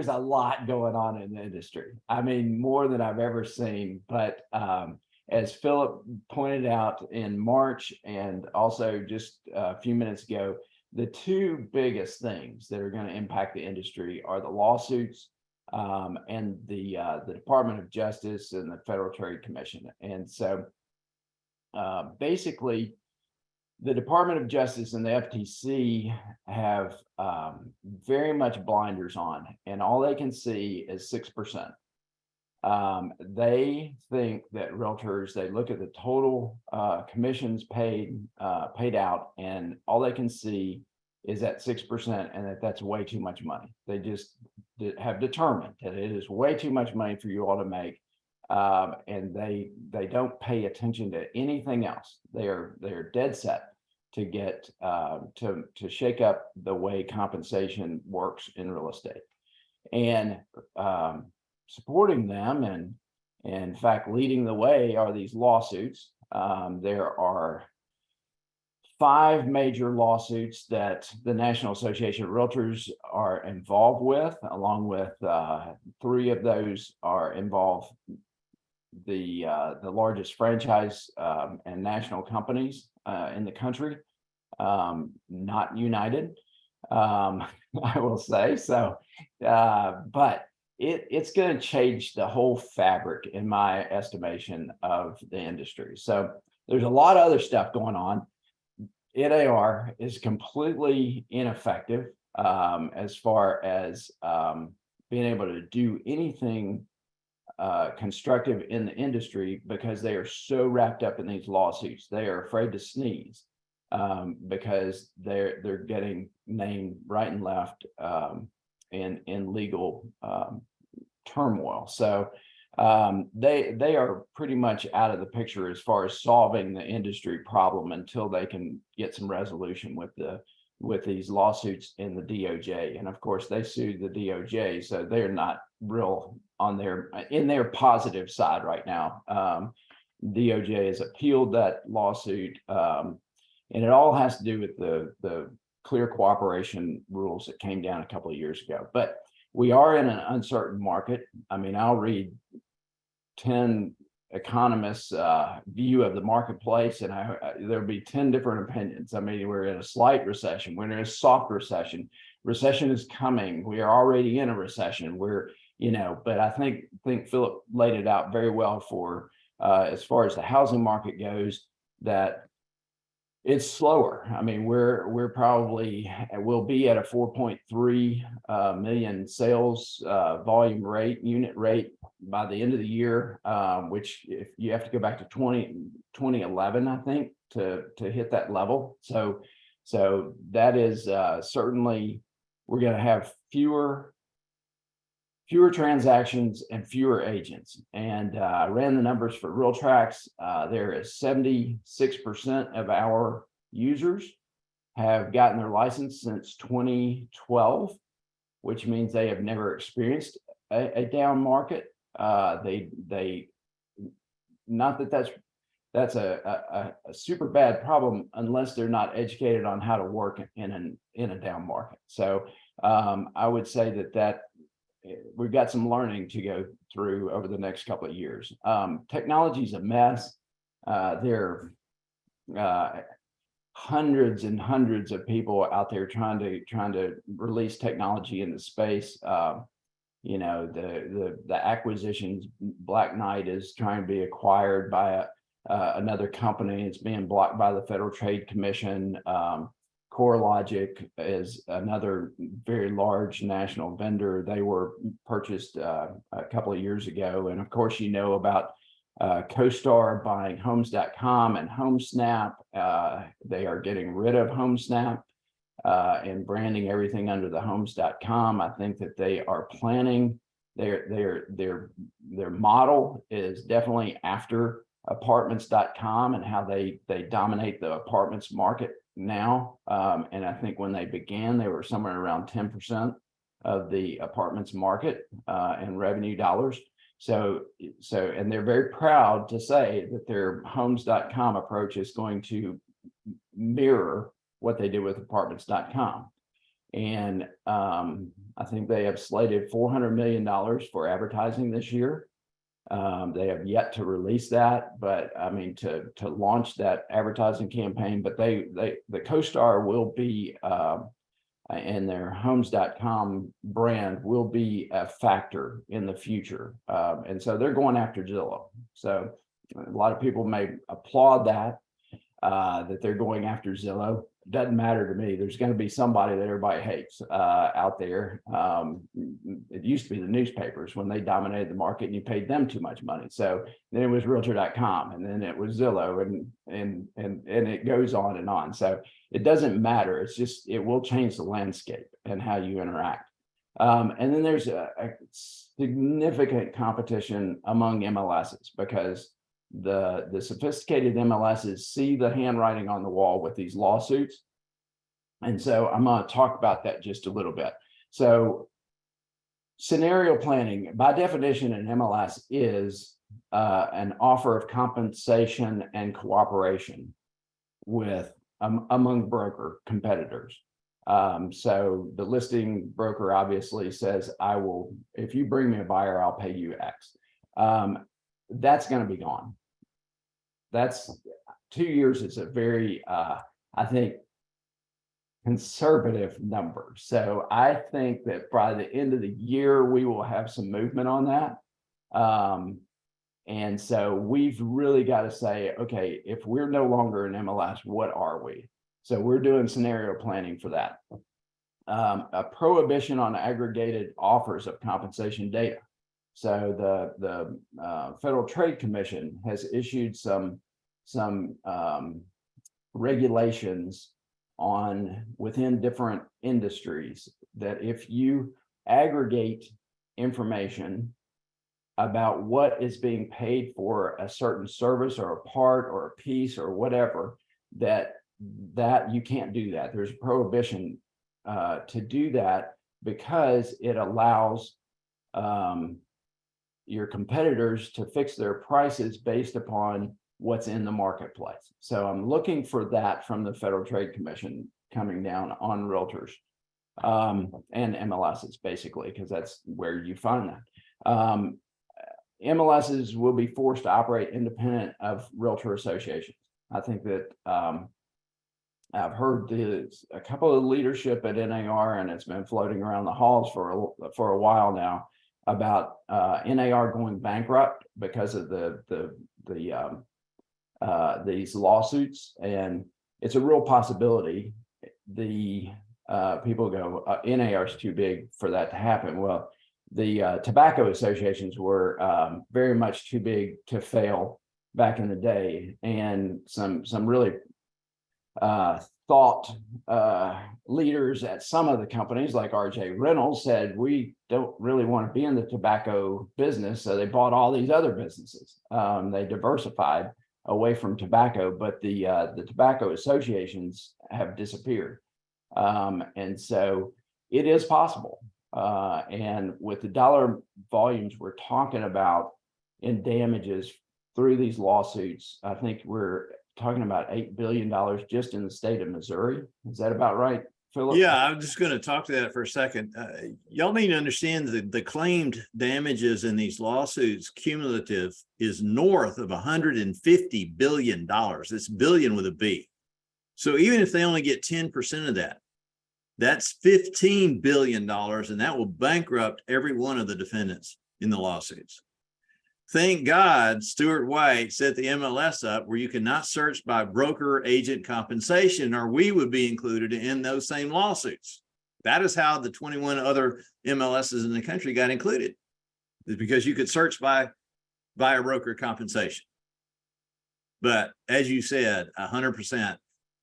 a lot going on in the industry. I mean, more than I've ever seen. But as Phillip pointed out in March, and also just a few minutes ago, the two biggest things that are going to impact the industry are the lawsuits and the Department of Justice and the Federal Trade Commission. And so basically, the Department of Justice and the FTC have very much blinders on, and all they can see is 6%. They think that realtors, they look at the total commissions paid out, and all they can see is at 6%, and that's way too much money. They just have determined that it is way too much money for you all to make, and they don't pay attention to anything else. They are dead set to get to shake up the way compensation works in real estate, and supporting them and in fact leading the way are these lawsuits. There are 5 major lawsuits that the National Association of Realtors are involved with, along with 3 of those are involved the largest franchise and national companies in the country, not United, I will say. So, but it's going to change the whole fabric, in my estimation, of the industry. So there's a lot of other stuff going on. NAR is completely ineffective as far as being able to do anything constructive in the industry, because they are so wrapped up in these lawsuits. They are afraid to sneeze because they're getting named right and left in legal turmoil. So they are pretty much out of the picture as far as solving the industry problem until they can get some resolution with these lawsuits in the DOJ. And of course, they sued the DOJ, so they're not real in their positive side right now. DOJ has appealed that lawsuit, and it all has to do with the clear cooperation rules that came down a couple of years ago. But we are in an uncertain market. I mean, I'll read 10 economists' view of the marketplace, and there'll be 10 different opinions. I mean, we're in a slight recession. We're in a soft recession. Recession is coming. We are already in a recession. But I think Phillip laid it out very well for as far as the housing market goes, that it's slower. I mean, we'll be at a 4.3 million sales unit rate by the end of the year, which if you have to go back to 2011, I think, to hit that level. So So that is certainly, we're going to have fewer transactions and fewer agents. And I ran the numbers for Realtracs. There is 76% of our users have gotten their license since 2012, which means they have never experienced a down market. They not that that's a super bad problem unless they're not educated on how to work in a down market. So I would say that we've got some learning to go through over the next couple of years. Technology is a mess. There are hundreds and hundreds of people out there trying to release technology in the space. You know, the acquisitions, Black Knight is trying to be acquired by another company. It's being blocked by the Federal Trade Commission. CoreLogic is another very large national vendor. They were purchased a couple of years ago. And of course, you know about CoStar buying Homes.com and HomeSnap. They are getting rid of HomeSnap and branding everything under the Homes.com. I think that they are planning their model is definitely after Apartments.com and how they dominate the apartments market now. And I think when they began, they were somewhere around 10% of the apartments market in revenue dollars. So, and they're very proud to say that their Homes.com approach is going to mirror what they did with Apartments.com. And I think they have slated $400 million for advertising this year. They have yet to release that, but I mean, to launch that advertising campaign, but the CoStar will be, and their Homes.com brand will be a factor in the future. And so they're going after Zillow. So a lot of people may applaud that they're going after Zillow. Doesn't matter to me. There's going to be somebody that everybody hates out there. It used to be the newspapers when they dominated the market and you paid them too much money. So then it was Realtor.com and then it was Zillow and it goes on and on. So it doesn't matter. It's just, it will change the landscape and how you interact. And then there's a significant competition among MLSs because the sophisticated MLSs see the handwriting on the wall with these lawsuits. And so I'm going to talk about that just a little bit. So scenario planning, by definition, an MLS is an offer of compensation and cooperation with among broker competitors. So the listing broker obviously says, I will, if you bring me a buyer, I'll pay you X. That's going to be gone. That's 2 years is a very, I think, conservative number. So I think that by the end of the year, we will have some movement on that. And so we've really got to say, okay, if we're no longer an MLS, what are we? So we're doing scenario planning for that. A prohibition on aggregated offers of compensation data. So the Federal Trade Commission has issued some regulations on within different industries that if you aggregate information about what is being paid for a certain service or a part or a piece or whatever, that you can't do that. There's a prohibition to do that because it allows your competitors to fix their prices based upon what's in the marketplace. So I'm looking for that from the Federal Trade Commission coming down on realtors and MLSs, basically, because that's where you find that. MLSs will be forced to operate independent of realtor associations. I think that I've heard a couple of leadership at NAR, and it's been floating around the halls for a while now, about NAR going bankrupt because of these lawsuits, and it's a real possibility. The people go, NAR is too big for that to happen. Well, the tobacco associations were very much too big to fail back in the day, and some really thought leaders at some of the companies like RJ Reynolds said, we don't really want to be in the tobacco business. So they bought all these other businesses. They diversified away from tobacco, but the tobacco associations have disappeared. And so it is possible. And with the dollar volumes we're talking about in damages through these lawsuits, I think we're talking about $8 billion just in the state of Missouri. Is that about right, Phillip? Yeah, I'm just going to talk to that for a second. Y'all need to understand that the claimed damages in these lawsuits cumulative is north of $150 billion. It's billion with a B. So even if they only get 10% of that, that's $15 billion, and that will bankrupt every one of the defendants in the lawsuits. Thank God Stuart White set the MLS up where you cannot search by broker agent compensation, or we would be included in those same lawsuits. That is how the 21 other MLSs in the country got included, is because you could search by a broker compensation. But as you said, 100%,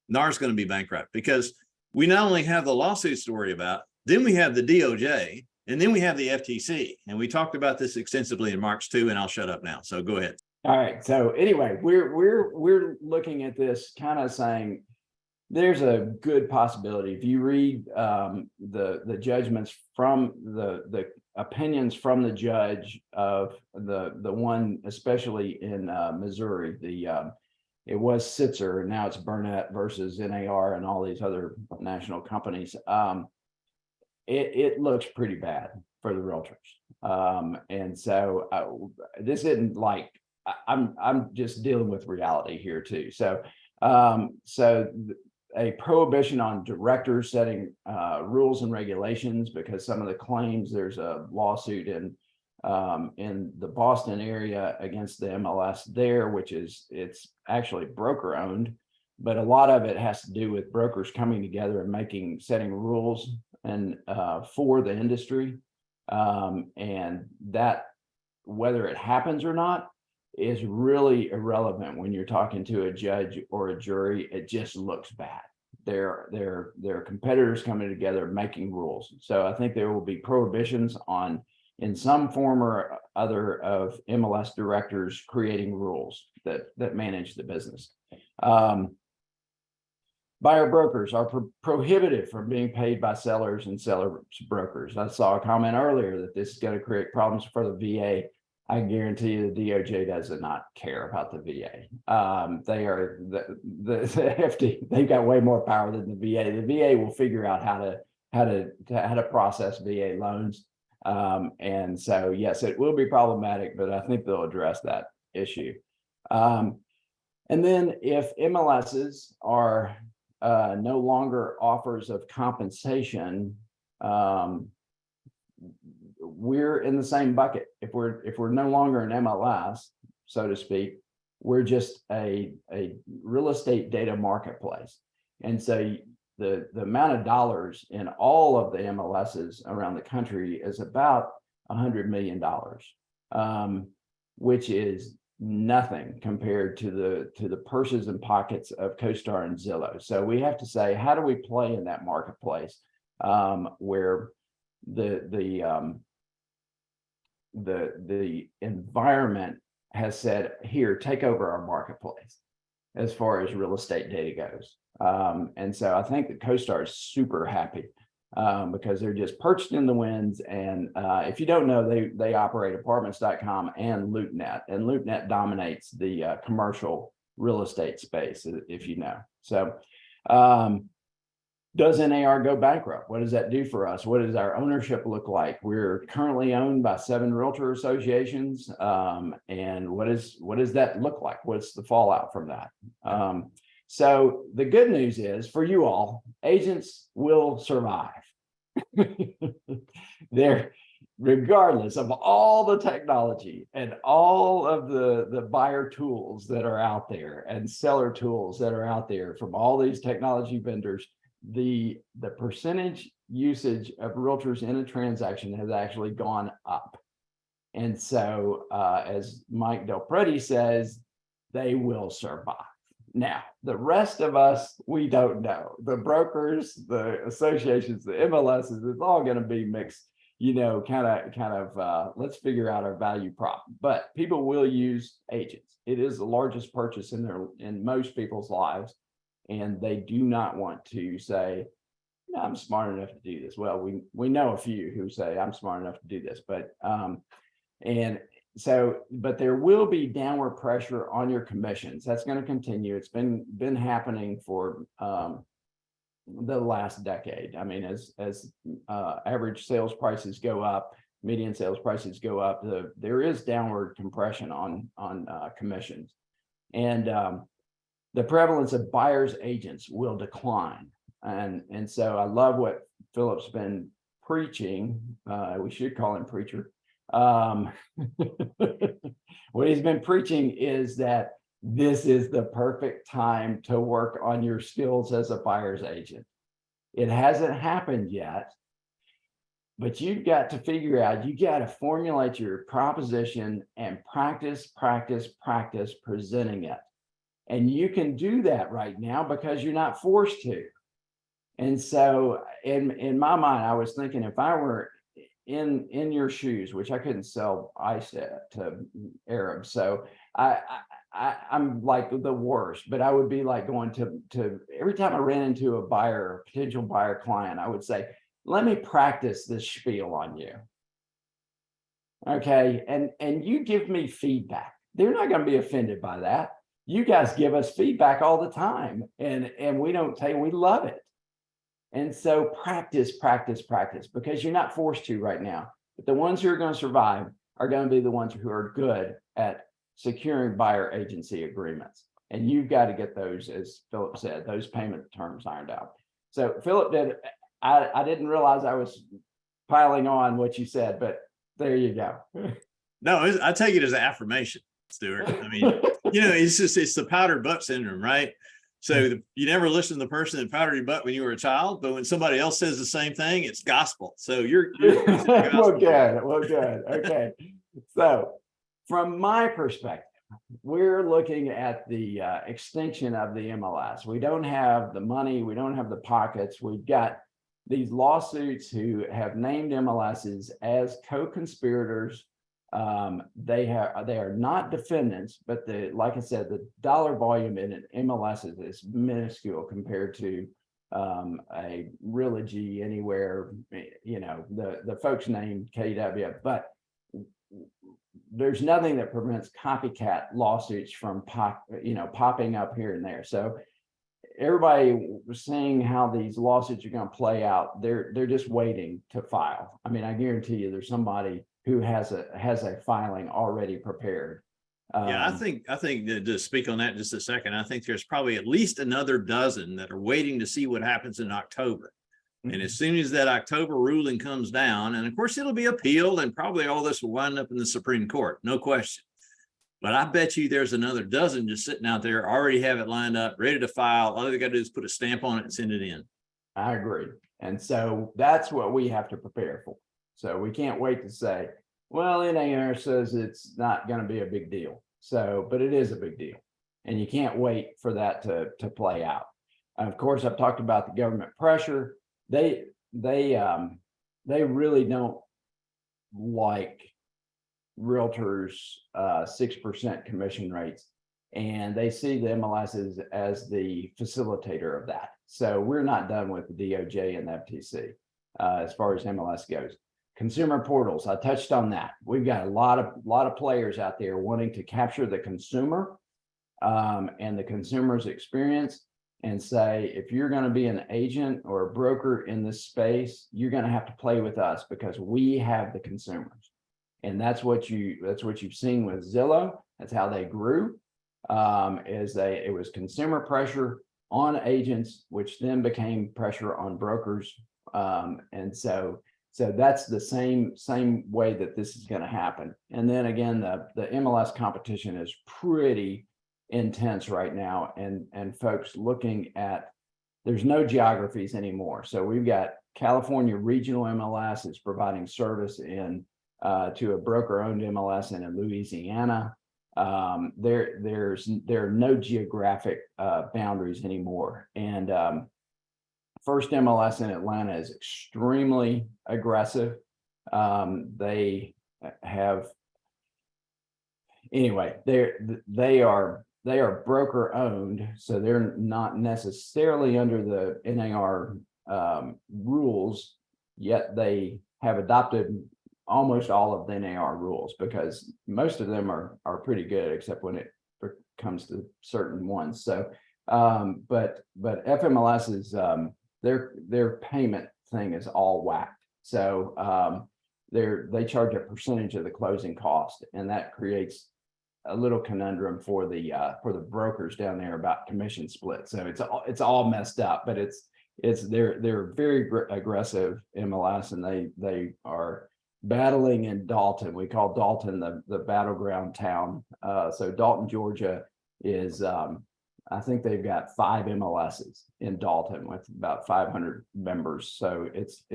NAR's going to be bankrupt, because we not only have the lawsuits to worry about, then we have the DOJ, and then we have the FTC. And we talked about this extensively in March too, and I'll shut up now. So go ahead. All right. So anyway, we're looking at this kind of saying there's a good possibility. If you read the judgments from the opinions from the judge of the one, especially in Missouri, it was Sitzer, and now it's Burnett versus NAR and all these other national companies. It looks pretty bad for the realtors. And so this isn't like, I'm just dealing with reality here too. So a prohibition on directors setting rules and regulations, because some of the claims, there's a lawsuit in the Boston area against the MLS there, which it's actually broker owned, but a lot of it has to do with brokers coming together and setting rules and for the industry, and that, whether it happens or not, is really irrelevant when you're talking to a judge or a jury. It just looks bad. They're competitors coming together making rules. So I think there will be prohibitions on, in some form or other, of MLS directors creating rules that manage the business. Buyer brokers are prohibited from being paid by sellers and sellers brokers. I saw a comment earlier that this is going to create problems for the VA. I guarantee you the DOJ does not care about the VA. They are the FD. They've got way more power than the VA. The VA will figure out how to process VA loans. And so, yes, it will be problematic, but I think they'll address that issue. And then if MLSs are no longer offers of compensation, we're in the same bucket. If we're no longer an MLS, so to speak, we're just a real estate data marketplace. And so the amount of dollars in all of the MLSs around the country is about $100 million, which is nothing compared to the purses and pockets of CoStar and Zillow. So we have to say, how do we play in that marketplace where the environment has said, here, take over our marketplace as far as real estate data goes. And so I think that CoStar is super happy because they're just perched in the winds. And if you don't know, they operate apartments.com and LoopNet, and LoopNet dominates the commercial real estate space, if you know. So does NAR go bankrupt? What does that do for us? What does our ownership look like? We're currently owned by 7 realtor associations. And what does that look like? What's the fallout from that? So the good news is for you all, agents will survive. They're, regardless of all the technology and all of the buyer tools that are out there and seller tools that are out there from all these technology vendors, the percentage usage of realtors in a transaction has actually gone up. And so as Mike Del Prete says, they will survive. Now, the rest of us, we don't know. The brokers, the associations, the MLSs, it's all going to be mixed, let's figure out our value prop. But people will use agents. It is the largest purchase in most people's lives. And they do not want to say, I'm smart enough to do this. Well, we know a few who say I'm smart enough to do this, but but there will be downward pressure on your commissions. That's going to continue. It's been happening for the last decade. I mean, as average sales prices go up, median sales prices go up, there is downward compression on commissions, and the prevalence of buyer's agents will decline. And so I love what Phillip's been preaching. We should call him preacher. What he's been preaching is that this is the perfect time to work on your skills as a buyer's agent. It hasn't happened yet, but you've got to figure out, you got to formulate your proposition and practice presenting it. And you can do that right now because you're not forced to. And so in my mind, I was thinking, if I were in your shoes, which I couldn't sell ice to Arabs, so I'm like the worst, but I would be like going to every time I ran into a buyer or potential buyer client, I would say, let me practice this spiel on you. Okay, and you give me feedback. They're not going to be offended by that. You guys give us feedback all the time, and we don't take, we love it. And so practice, because you're not forced to right now. But the ones who are going to survive are going to be the ones who are good at securing buyer agency agreements. And you've got to get those, as Phillip said, those payment terms ironed out. So Phillip I didn't realize I was piling on what you said, but there you go. No, I take it as an affirmation, Stuart. I mean, it's the powdered butt syndrome, right? So you never listen to the person that powdered your butt when you were a child, but when somebody else says the same thing, it's gospel. So you're well, good. Okay. So from my perspective, we're looking at the extinction of the MLS. We don't have the money. We don't have the pockets. We've got these lawsuits who have named MLSs as co-conspirators. They are not defendants, but like I said, the dollar volume in an MLS is minuscule compared to a Realogy Anywhere, the folks named KW, but there's nothing that prevents copycat lawsuits from popping up here and there. So everybody was seeing how these lawsuits are going to play out. They're just waiting to file. I mean, I guarantee you there's somebody who has a filing already prepared. Yeah, I think to speak on that just a second, I think there's probably at least another dozen that are waiting to see what happens in October. And as soon as that October ruling comes down, and of course it'll be appealed, and probably all this will wind up in the Supreme Court, no question. But I bet you there's another dozen just sitting out there, already have it lined up, ready to file. All they got to do is put a stamp on it and send it in. I agree. And so that's what we have to prepare for. So we can't wait to say, well, NAR says it's not going to be a big deal. So, but it is a big deal. And you can't wait for that to play out. Of course, I've talked about the government pressure. They really don't like realtors 6% commission rates, and they see the MLSs as the facilitator of that. So we're not done with the DOJ and the FTC as far as MLS goes. Consumer portals, I touched on that. We've got a lot of players out there wanting to capture the consumer and the consumer's experience, and say, if you're going to be an agent or a broker in this space, you're going to have to play with us because we have the consumers. And that's what you've seen with Zillow. That's how they grew. It was consumer pressure on agents, which then became pressure on brokers. And so that's the same way that this is going to happen. And then again, the MLS competition is pretty intense right now, and folks looking at, there's no geographies anymore. So we've got California regional MLS is providing service in to a broker owned MLS in Louisiana. There are no geographic boundaries anymore. And First MLS in Atlanta is extremely aggressive. They have, anyway, they are broker owned, so they're not necessarily under the NAR rules, yet they have adopted almost all of the NAR rules, because most of them are pretty good, except when it comes to certain ones. So but FMLS is their payment thing is all whacked. So they charge a percentage of the closing cost, and that creates a little conundrum for the brokers down there about commission split. So it's all messed up, but they're very aggressive MLS, and they are battling in Dalton. We call Dalton the battleground town. So Dalton, Georgia is I think they've got 5 MLSs in Dalton with about 500 members. So it's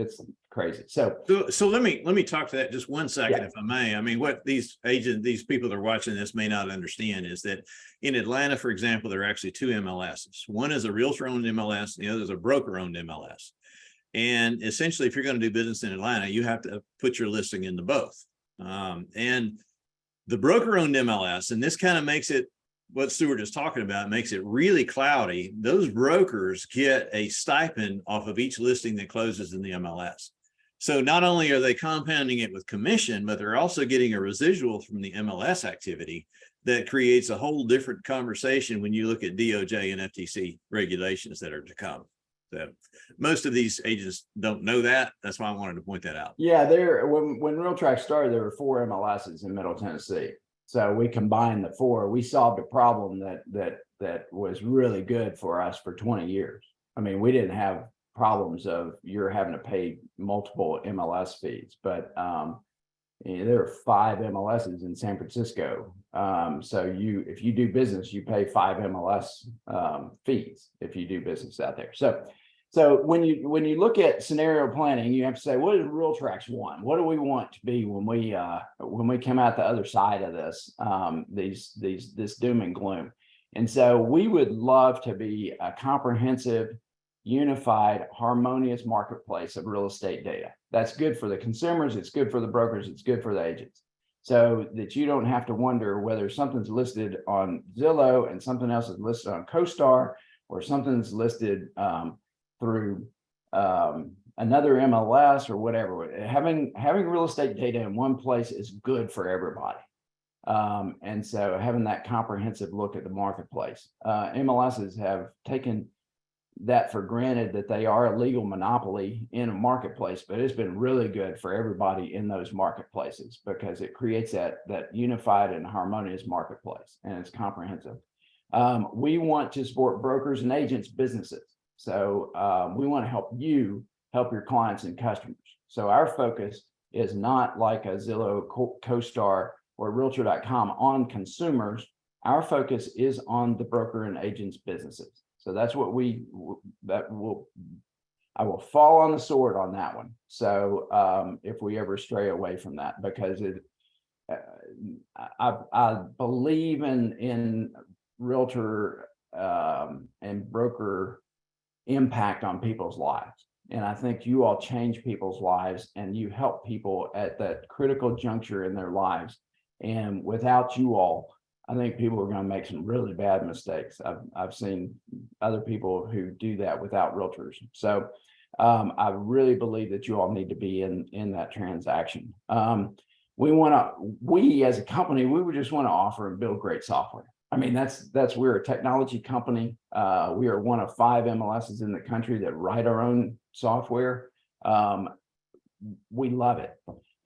crazy. So let me talk to that just one second, if I may. I mean, what these people that are watching this may not understand is that in Atlanta, for example, there are actually 2 MLSs. One is a realtor-owned MLS, and the other is a broker-owned MLS. And essentially, if you're going to do business in Atlanta, you have to put your listing into both. And the broker-owned MLS, and this kind of makes it, what Stuart is talking about, makes it really cloudy. Those brokers get a stipend off of each listing that closes in the MLS. So not only are they compounding it with commission, but they're also getting a residual from the MLS activity that creates a whole different conversation when you look at DOJ and FTC regulations that are to come. So most of these agents don't know that. That's why I wanted to point that out. Yeah, when Realtracs started, there were 4 MLSs in Middle Tennessee. So we combined the 4. We solved a problem that was really good for us for 20 years. I mean, we didn't have problems of you're having to pay multiple MLS fees, but there are 5 MLSs in San Francisco. So if you do business, you pay 5 MLS fees if you do business out there. So when you look at scenario planning, you have to say, what does Realtracs want? What do we want to be when we come out the other side of this, this doom and gloom? And so we would love to be a comprehensive, unified, harmonious marketplace of real estate data. That's good for the consumers, it's good for the brokers, it's good for the agents. So that you don't have to wonder whether something's listed on Zillow and something else is listed on CoStar, or something's listed through another MLS or whatever. Having real estate data in one place is good for everybody. And so having that comprehensive look at the marketplace, MLSs have taken that for granted that they are a legal monopoly in a marketplace, but it's been really good for everybody in those marketplaces because it creates that unified and harmonious marketplace, and it's comprehensive. We want to support brokers and agents businesses. So we want to help your clients and customers. So our focus is not like a Zillow, CoStar, or Realtor.com on consumers. Our focus is on the broker and agents businesses. So that's what I will fall on the sword on that one. So if we ever stray away from that, because I believe in realtor and broker impact on people's lives. And I think you all change people's lives and you help people at that critical juncture in their lives. And without you all, I think people are going to make some really bad mistakes. I've seen other people who do that without realtors. So I really believe that you all need to be in that transaction. We as a company, we would just want to offer and build great software. I mean, we're a technology company. We are one of 5 MLSs in the country that write our own software. We love it.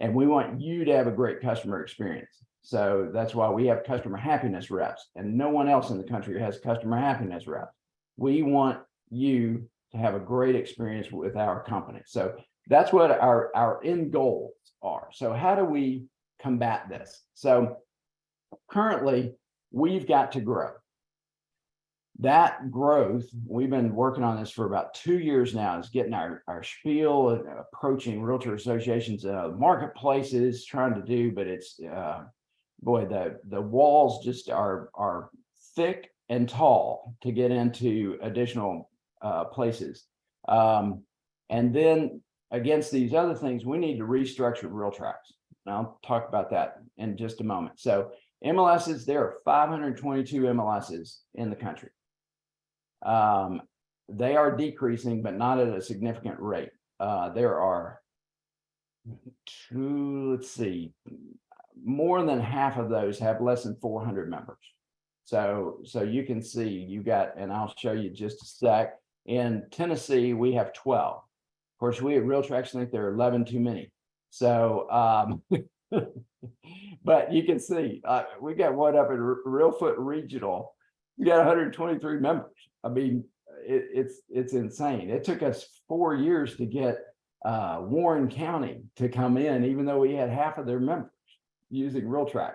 And we want you to have a great customer experience. So that's why we have customer happiness reps, and no one else in the country has customer happiness reps. We want you to have a great experience with our company. So that's what our end goals are. So how do we combat this? So currently, we've got to grow. That growth, we've been working on this for about 2 years now, is getting our spiel and approaching realtor associations, marketplaces, trying to do, but it's boy, the walls just are thick and tall to get into additional places. And then against these other things, we need to restructure Realtracs. And I'll talk about that in just a moment. So MLSs, there are 522 MLSs in the country. They are decreasing, but not at a significant rate. There are let's see, more than half of those have less than 400 members. So you can see you got, and I'll show you just a sec. In Tennessee, we have 12. Of course, we at Realtracs think there are 11 too many. So, but you can see we got one up in Reelfoot Regional. We got 123 members. I mean, it's insane. It took us 4 years to get Warren County to come in, even though we had half of their members using Realtracs.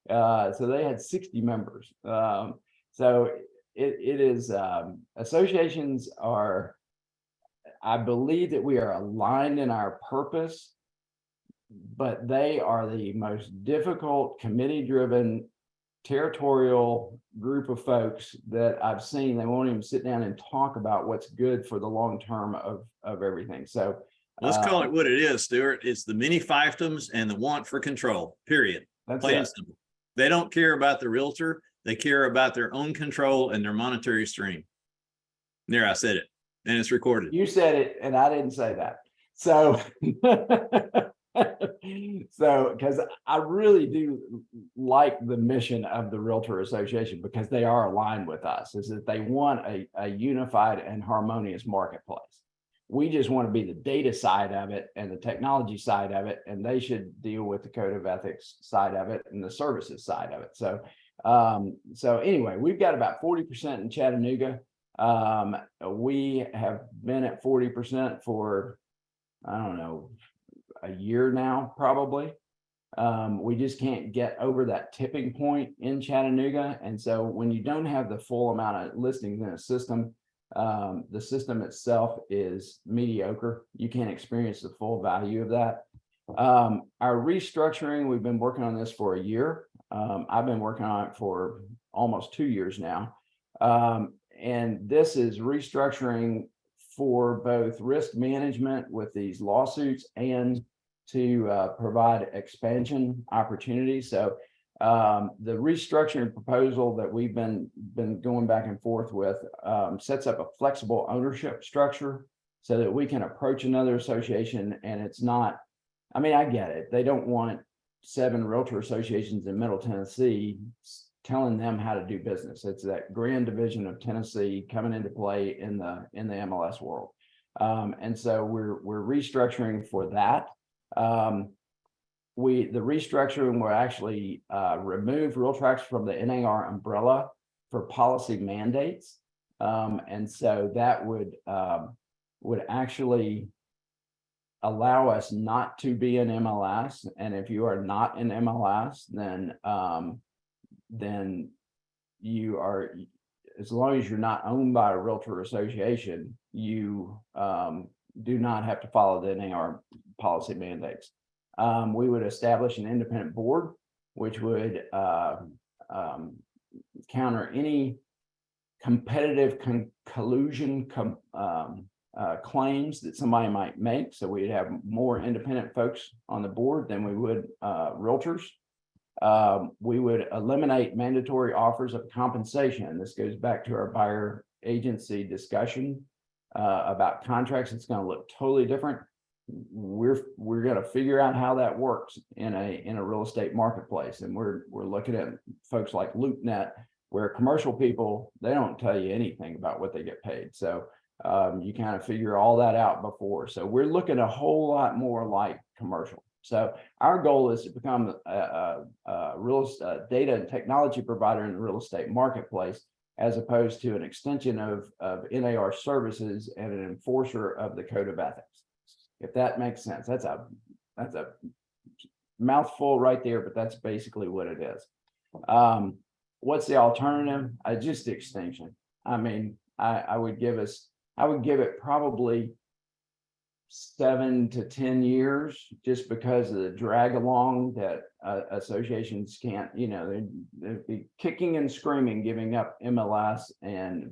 So they had 60 members. So it is, associations are, I believe that we are aligned in our purpose, but they are the most difficult committee-driven territorial group of folks that I've seen. They won't even sit down and talk about what's good for the long term of everything. So let's call it what it is, Stuart. It's the many fiefdoms and the want for control, period. That's Plain it. and simple. They don't care about the realtor. They care about their own control and their monetary stream. There, I said it, and it's recorded. You said it, and I didn't say that. So, so because I really do like the mission of the Realtor Association, because they are aligned with us, is that they want a unified and harmonious marketplace. We just want to be the data side of it and the technology side of it, and they should deal with the code of ethics side of it and the services side of it. So, so anyway, we've got about 40% in Chattanooga. We have been at 40% for, I don't know, a year now, probably. We just can't get over that tipping point in Chattanooga. And so when you don't have the full amount of listings in a system, the system itself is mediocre. You can't experience the full value of that. Our restructuring, we've been working on this for a year. I've been working on it for almost 2 years now. And this is restructuring for both risk management with these lawsuits and to provide expansion opportunities. So the restructuring proposal that we've been going back and forth with sets up a flexible ownership structure so that we can approach another association, and it's not, I mean, I get it. They don't want 7 realtor associations in Middle Tennessee telling them how to do business. It's that grand division of Tennessee coming into play in the MLS world. And so we're restructuring for that. The restructuring will actually remove Realtracs from the NAR umbrella for policy mandates. And so that would actually allow us not to be an MLS. And if you are not an MLS, then you are, as long as you're not owned by a realtor association, you do not have to follow the NAR policy mandates. We would establish an independent board, which would counter any competitive collusion claims that somebody might make. So we'd have more independent folks on the board than we would realtors. We would eliminate mandatory offers of compensation. This goes back to our buyer agency discussion about contracts. It's going to look totally different. We're going to figure out how that works in a real estate marketplace, and we're looking at folks like LoopNet, where commercial people, they don't tell you anything about what they get paid. So you kind of figure all that out before. So we're looking a whole lot more like commercial. So our goal is to become a real data and technology provider in the real estate marketplace, as opposed to an extension of NAR services and an enforcer of the code of ethics. If that makes sense. That's a mouthful right there, but that's basically what it is. What's the alternative? Just extinction. I mean, I would give it probably 7 to 10 years, just because of the drag along that associations can't, they'd be kicking and screaming, giving up MLS,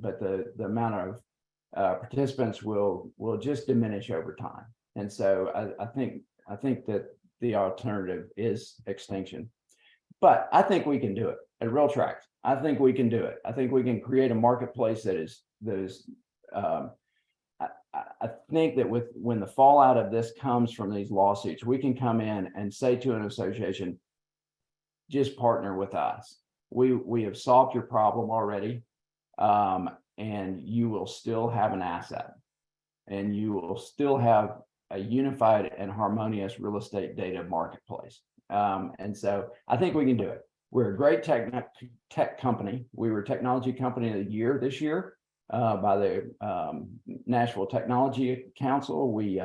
but the amount of participants will just diminish over time. And so I think that the alternative is extinction. But I think we can do it at Realtracs. I think we can do it. I think we can create a marketplace that is I think that when the fallout of this comes from these lawsuits, we can come in and say to an association, just partner with us. We have solved your problem already, and you will still have an asset, and you will still have a unified and harmonious real estate data marketplace. And so I think we can do it. We're a great tech company. We were Technology Company of the Year this year by the Nashville Technology Council. We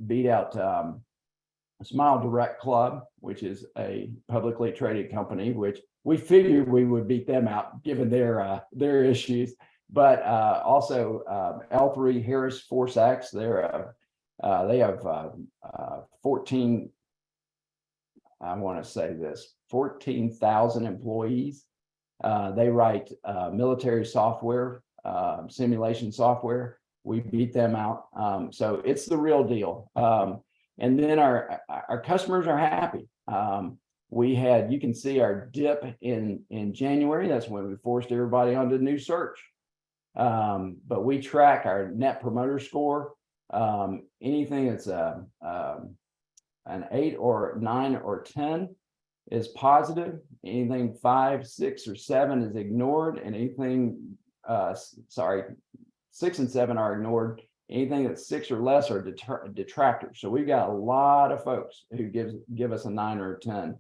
beat out Smile Direct Club, which is a publicly traded company, which we figured we would beat them out given their issues. But also L3 Harris Force X, they have 14. I want to say this, 14,000 employees. They write military software, simulation software. We beat them out. So it's the real deal. And then our customers are happy. You can see our dip in January. That's when we forced everybody onto new search. But we track our net promoter score. Anything that's an 8 or 9 or 10 is positive. Anything 5, 6, or 7 is ignored, and anything 6 and 7 are ignored. Anything that's 6 or less are detractors. So we've got a lot of folks who give us a 9 or a 10,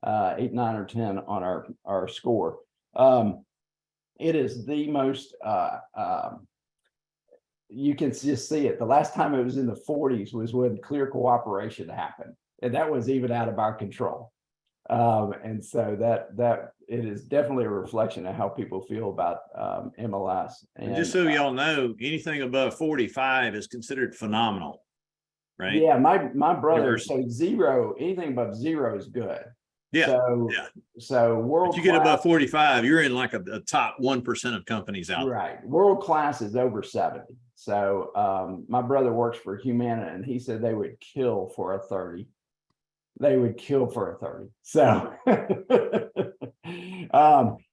8, 9, or 10 on our score. It is the most you can just see it. The last time it was in the 40s was when clear cooperation happened, and that was even out of our control. And so that it is definitely a reflection of how people feel about MLS. And just so y'all know, anything above 45 is considered phenomenal, right? Yeah, my brother. So 0, anything above 0 is good. Yeah. So world. If you get above 45, you're in like a top 1% of companies out there. Right. World class is over 70. So my brother works for Humana, and he said they would kill for a 30. They would kill for a 30. So,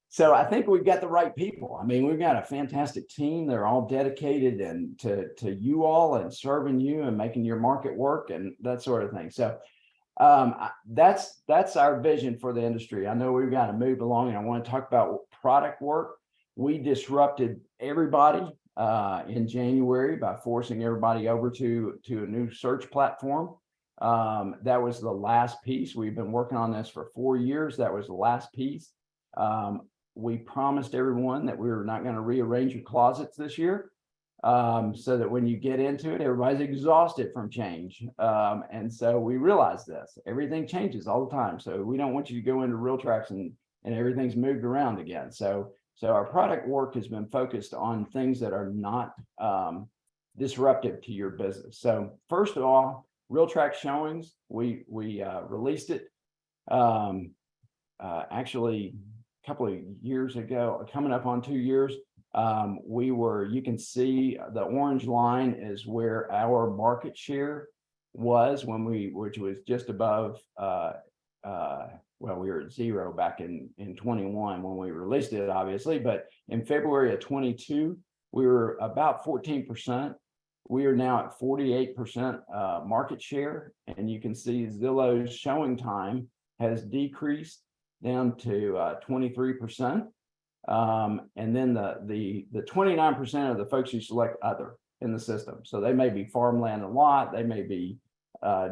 so I think we've got the right people. I mean, we've got a fantastic team. They're all dedicated and to you all and serving you and making your market work and that sort of thing. So that's our vision for the industry. I know we've got to move along, and I want to talk about product work. We disrupted everybody in January by forcing everybody over to a new search platform. That was the last piece. We've been working on this for 4 years. That was the last piece. We promised everyone that we were not going to rearrange your closets this year, so that when you get into it, everybody's exhausted from change. And so we realized this. Everything changes all the time. So we don't want you to go into Realtracs and everything's moved around again. So our product work has been focused on things that are not disruptive to your business. So first of all, Realtracs showings, we released it actually a couple of years ago, coming up on 2 years. You can see the orange line is where our market share was which was just above, we were at 0 back in 21 when we released it, obviously, but in February of 22, we were about 14%. We are now at 48% market share, and you can see Zillow's showing time has decreased down to 23%. And then the 29% of the folks who select other in the system. So they may be farmland and lot, they may be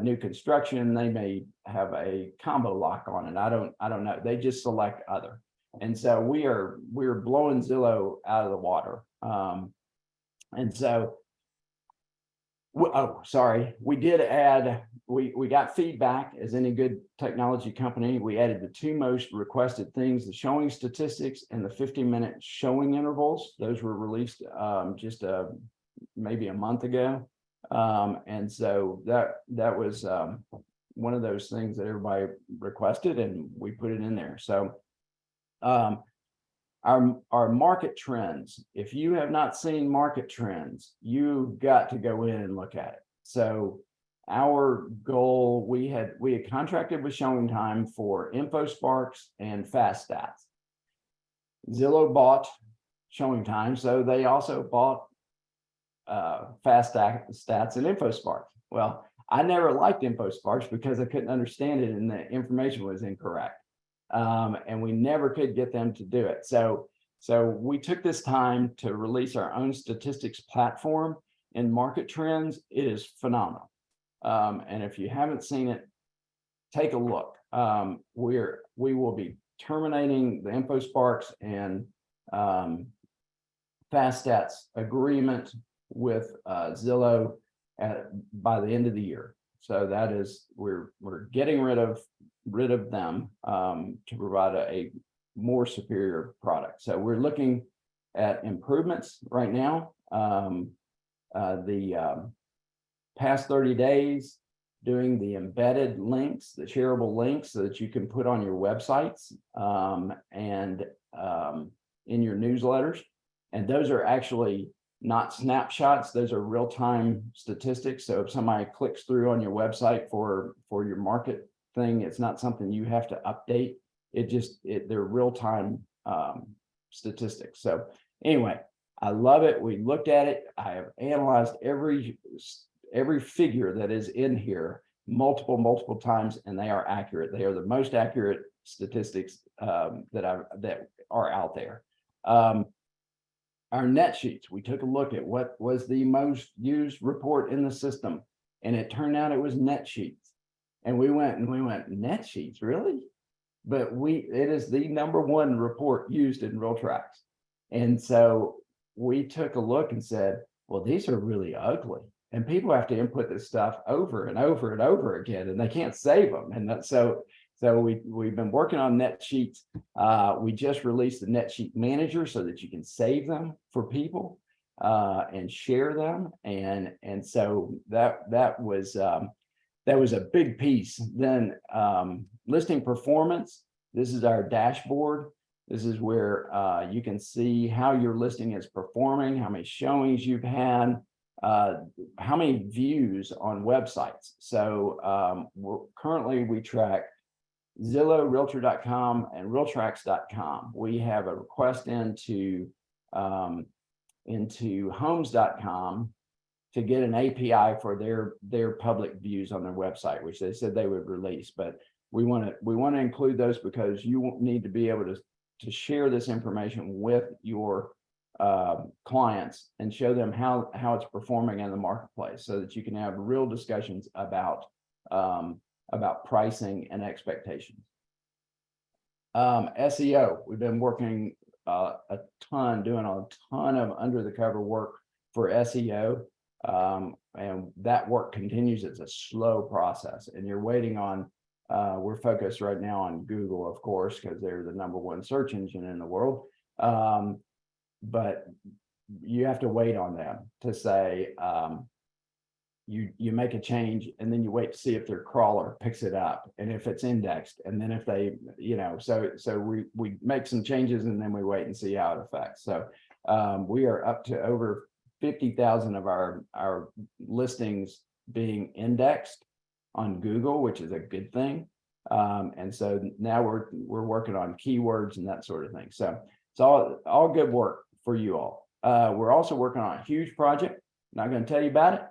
new construction, they may have a combo lock on it. I don't know. They just select other. And so we're blowing Zillow out of the water. And so we did add, we got feedback as any good technology company. We added the 2 most requested things, the showing statistics and the 15-minute showing intervals. Those were released just maybe a month ago. And so that was one of those things that everybody requested, and we put it in there. So our market trends, if you have not seen market trends, you've got to go in and look at it. So our goal, we had contracted with Showing Time for InfoSparks and Fast Stats. Zillow bought Showing Time, so they also bought Fast Stats and InfoSparks. Well, I never liked InfoSparks because I couldn't understand it and the information was incorrect. And we never could get them to do it. So we took this time to release our own statistics platform and market trends. It is phenomenal. And if you haven't seen it, take a look. We will be terminating the InfoSparks and Fast Stats agreement with Zillow by the end of the year. So that is, we're getting rid of them to provide a more superior product. So we're looking at improvements right now. The past 30 days, doing the embedded links, the shareable links, so that you can put on your websites and in your newsletters. And those are actually not snapshots, those are real-time statistics. So if somebody clicks through on your website for your market thing, it's not something you have to update. They're real-time statistics. So anyway, I love it. We looked at it. I have analyzed every figure that is in here multiple times, and they are accurate. They are the most accurate statistics that are out there. Our net sheets, we took a look at what was the most used report in the system, and it turned out it was net sheets. And we went, net sheets, really? But it is the #1 report used in Realtracs. And so we took a look and said, well, these are really ugly, and people have to input this stuff over and over and over again, and they can't save them. And so we've been working on net sheets. We just released the net sheet manager so that you can save them for people and share them. And so that was a big piece. Then listing performance. This is our dashboard. This is where you can see how your listing is performing, how many showings you've had, how many views on websites. So currently we track Zillow, Realtor.com, and Realtracs.com. We have a request into Homes.com to get an API for their public views on their website, which they said they would release. But we want to include those because you won't need to be able to share this information with your clients and show them how it's performing in the marketplace, so that you can have real discussions about pricing and expectations. SEO, we've been working doing a ton of under the cover work for SEO. And that work continues. It's a slow process, and you're waiting on, we're focused right now on Google, of course, because they're the #1 search engine in the world. But you have to wait on them to say, you make a change, and then you wait to see if their crawler picks it up and if it's indexed. And then if they, so we make some changes, and then we wait and see how it affects. So we are up to over 50,000 of our listings being indexed on Google, which is a good thing. And so now we're working on keywords and that sort of thing. So it's all good work for you all. We're also working on a huge project. Not going to tell you about it.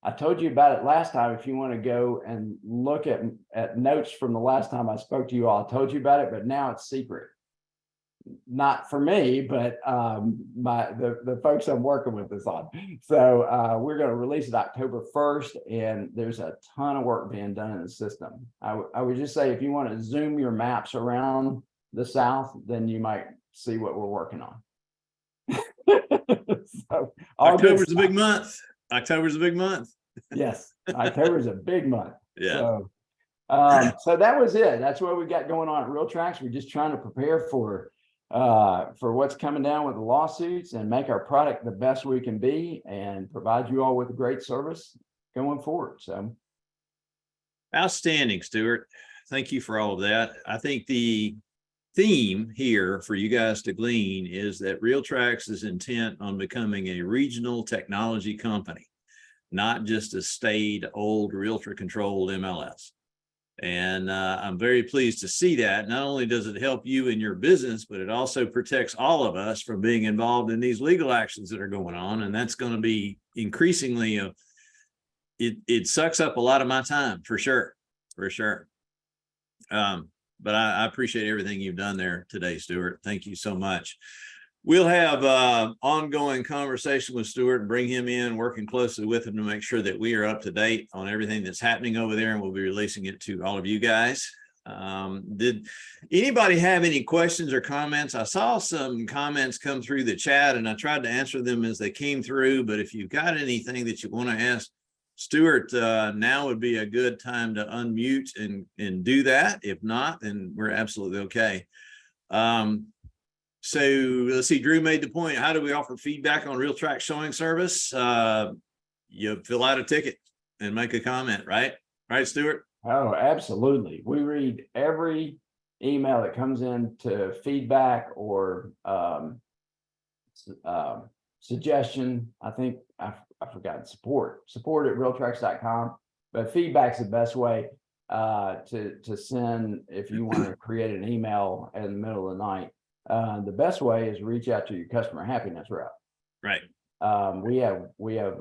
I told you about it last time. If you want to go and look at notes from the last time I spoke to you all, I told you about it, but now it's secret. Not for me, but the folks I'm working with this on. So we're going to release it October 1st, and there's a ton of work being done in the system. I would just say, if you want to zoom your maps around the South, then you might see what we're working on. So October's a big month. October's a big month. Yes, October's a big month. Yeah. So that was it. That's what we got going on at Realtracs. We're just trying to prepare for for what's coming down with the lawsuits and make our product the best we can be and provide you all with a great service going forward. So Outstanding, Stuart. Thank you for all of that. I think the theme here for you guys to glean is that Realtracs is intent on becoming a regional technology company, not just a staid old realtor controlled MLS. And I'm very pleased to see that. Not only does it help you in your business, but it also protects all of us from being involved in these legal actions that are going on. And that's going to be increasingly it sucks up a lot of my time for sure. But I appreciate everything you've done there today, Stuart. Thank you so much. We'll have ongoing conversation with Stuart and bring him in, working closely with him to make sure that we are up to date on everything that's happening over there, and we'll be releasing it to all of you guys. Did anybody have any questions or comments? I saw some comments come through the chat and I tried to answer them as they came through, but if you've got anything that you want to ask Stuart, now would be a good time to unmute and do that. If not, then we're absolutely okay. So let's see, Drew made the point. How do we offer feedback on Realtracs showing service? You fill out a ticket and make a comment, right? Right, Stuart? Oh, absolutely. We read every email that comes in to feedback or suggestion. I think I forgot support at realtracs.com, but feedback's the best way to send if you want to create an email in the middle of the night. The best way is reach out to your customer happiness rep. Right. We have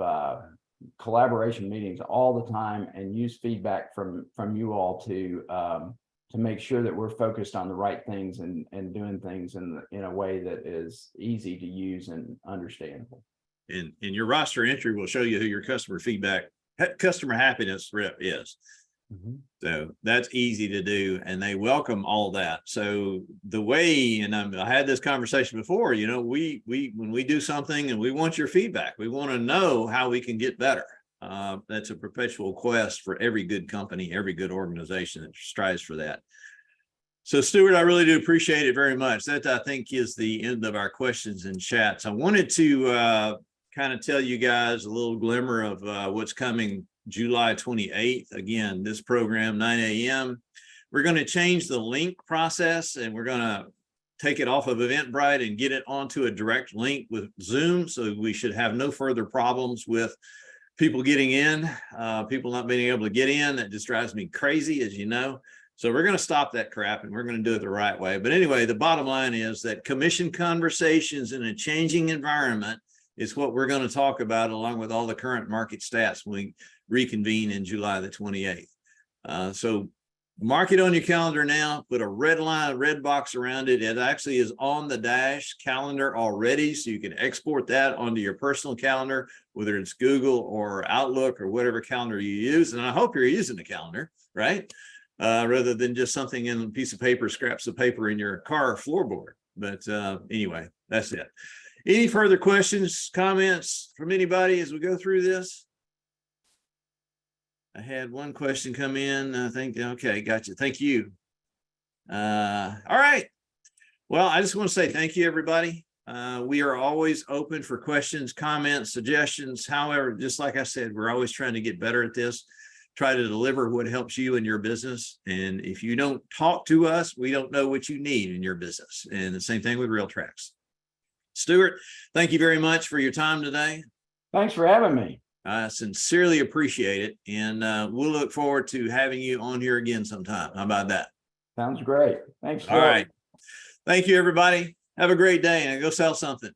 collaboration meetings all the time and use feedback from you all to make sure that we're focused on the right things and doing things in a way that is easy to use and understandable. And your roster entry will show you who your customer happiness rep is. Mm-hmm. So that's easy to do, and they welcome all that. So the way, and I had this conversation before, you know, we when we do something and we want your feedback, we want to know how we can get better. That's a perpetual quest for every good company, every good organization that strives for that. So Stuart, I really do appreciate it very much. That I think is the end of our questions and chats. I wanted to kind of tell you guys a little glimmer of what's coming July 28th. Again, this program, 9 a.m. We're going to change the link process and we're going to take it off of Eventbrite and get it onto a direct link with Zoom. So we should have no further problems with people getting in, people not being able to get in. That just drives me crazy, as you know. So we're going to stop that crap and we're going to do it the right way. But anyway, the bottom line is that commission conversations in a changing environment is what we're going to talk about, along with all the current market stats when we reconvene in July the 28th. So mark it on your calendar now, put a red box around it. It actually is on the Dash calendar already, so you can export that onto your personal calendar, whether it's Google or Outlook or whatever calendar you use. And I hope you're using a calendar, right? Rather than just something in a piece of paper, scraps of paper in your car floorboard. But anyway, that's it. Any further questions, comments from anybody as we go through this? I had one question come in. I think, okay, gotcha. Thank you. All right. Well, I just want to say thank you, everybody. We are always open for questions, comments, suggestions. However, just like I said, we're always trying to get better at this, try to deliver what helps you in your business. And if you don't talk to us, we don't know what you need in your business. And the same thing with Realtracs. Stuart, thank you very much for your time today. Thanks for having me. I sincerely appreciate it. And we'll look forward to having you on here again sometime. How about that? Sounds great. Thanks. All right. Thank you, everybody. Have a great day and go sell something.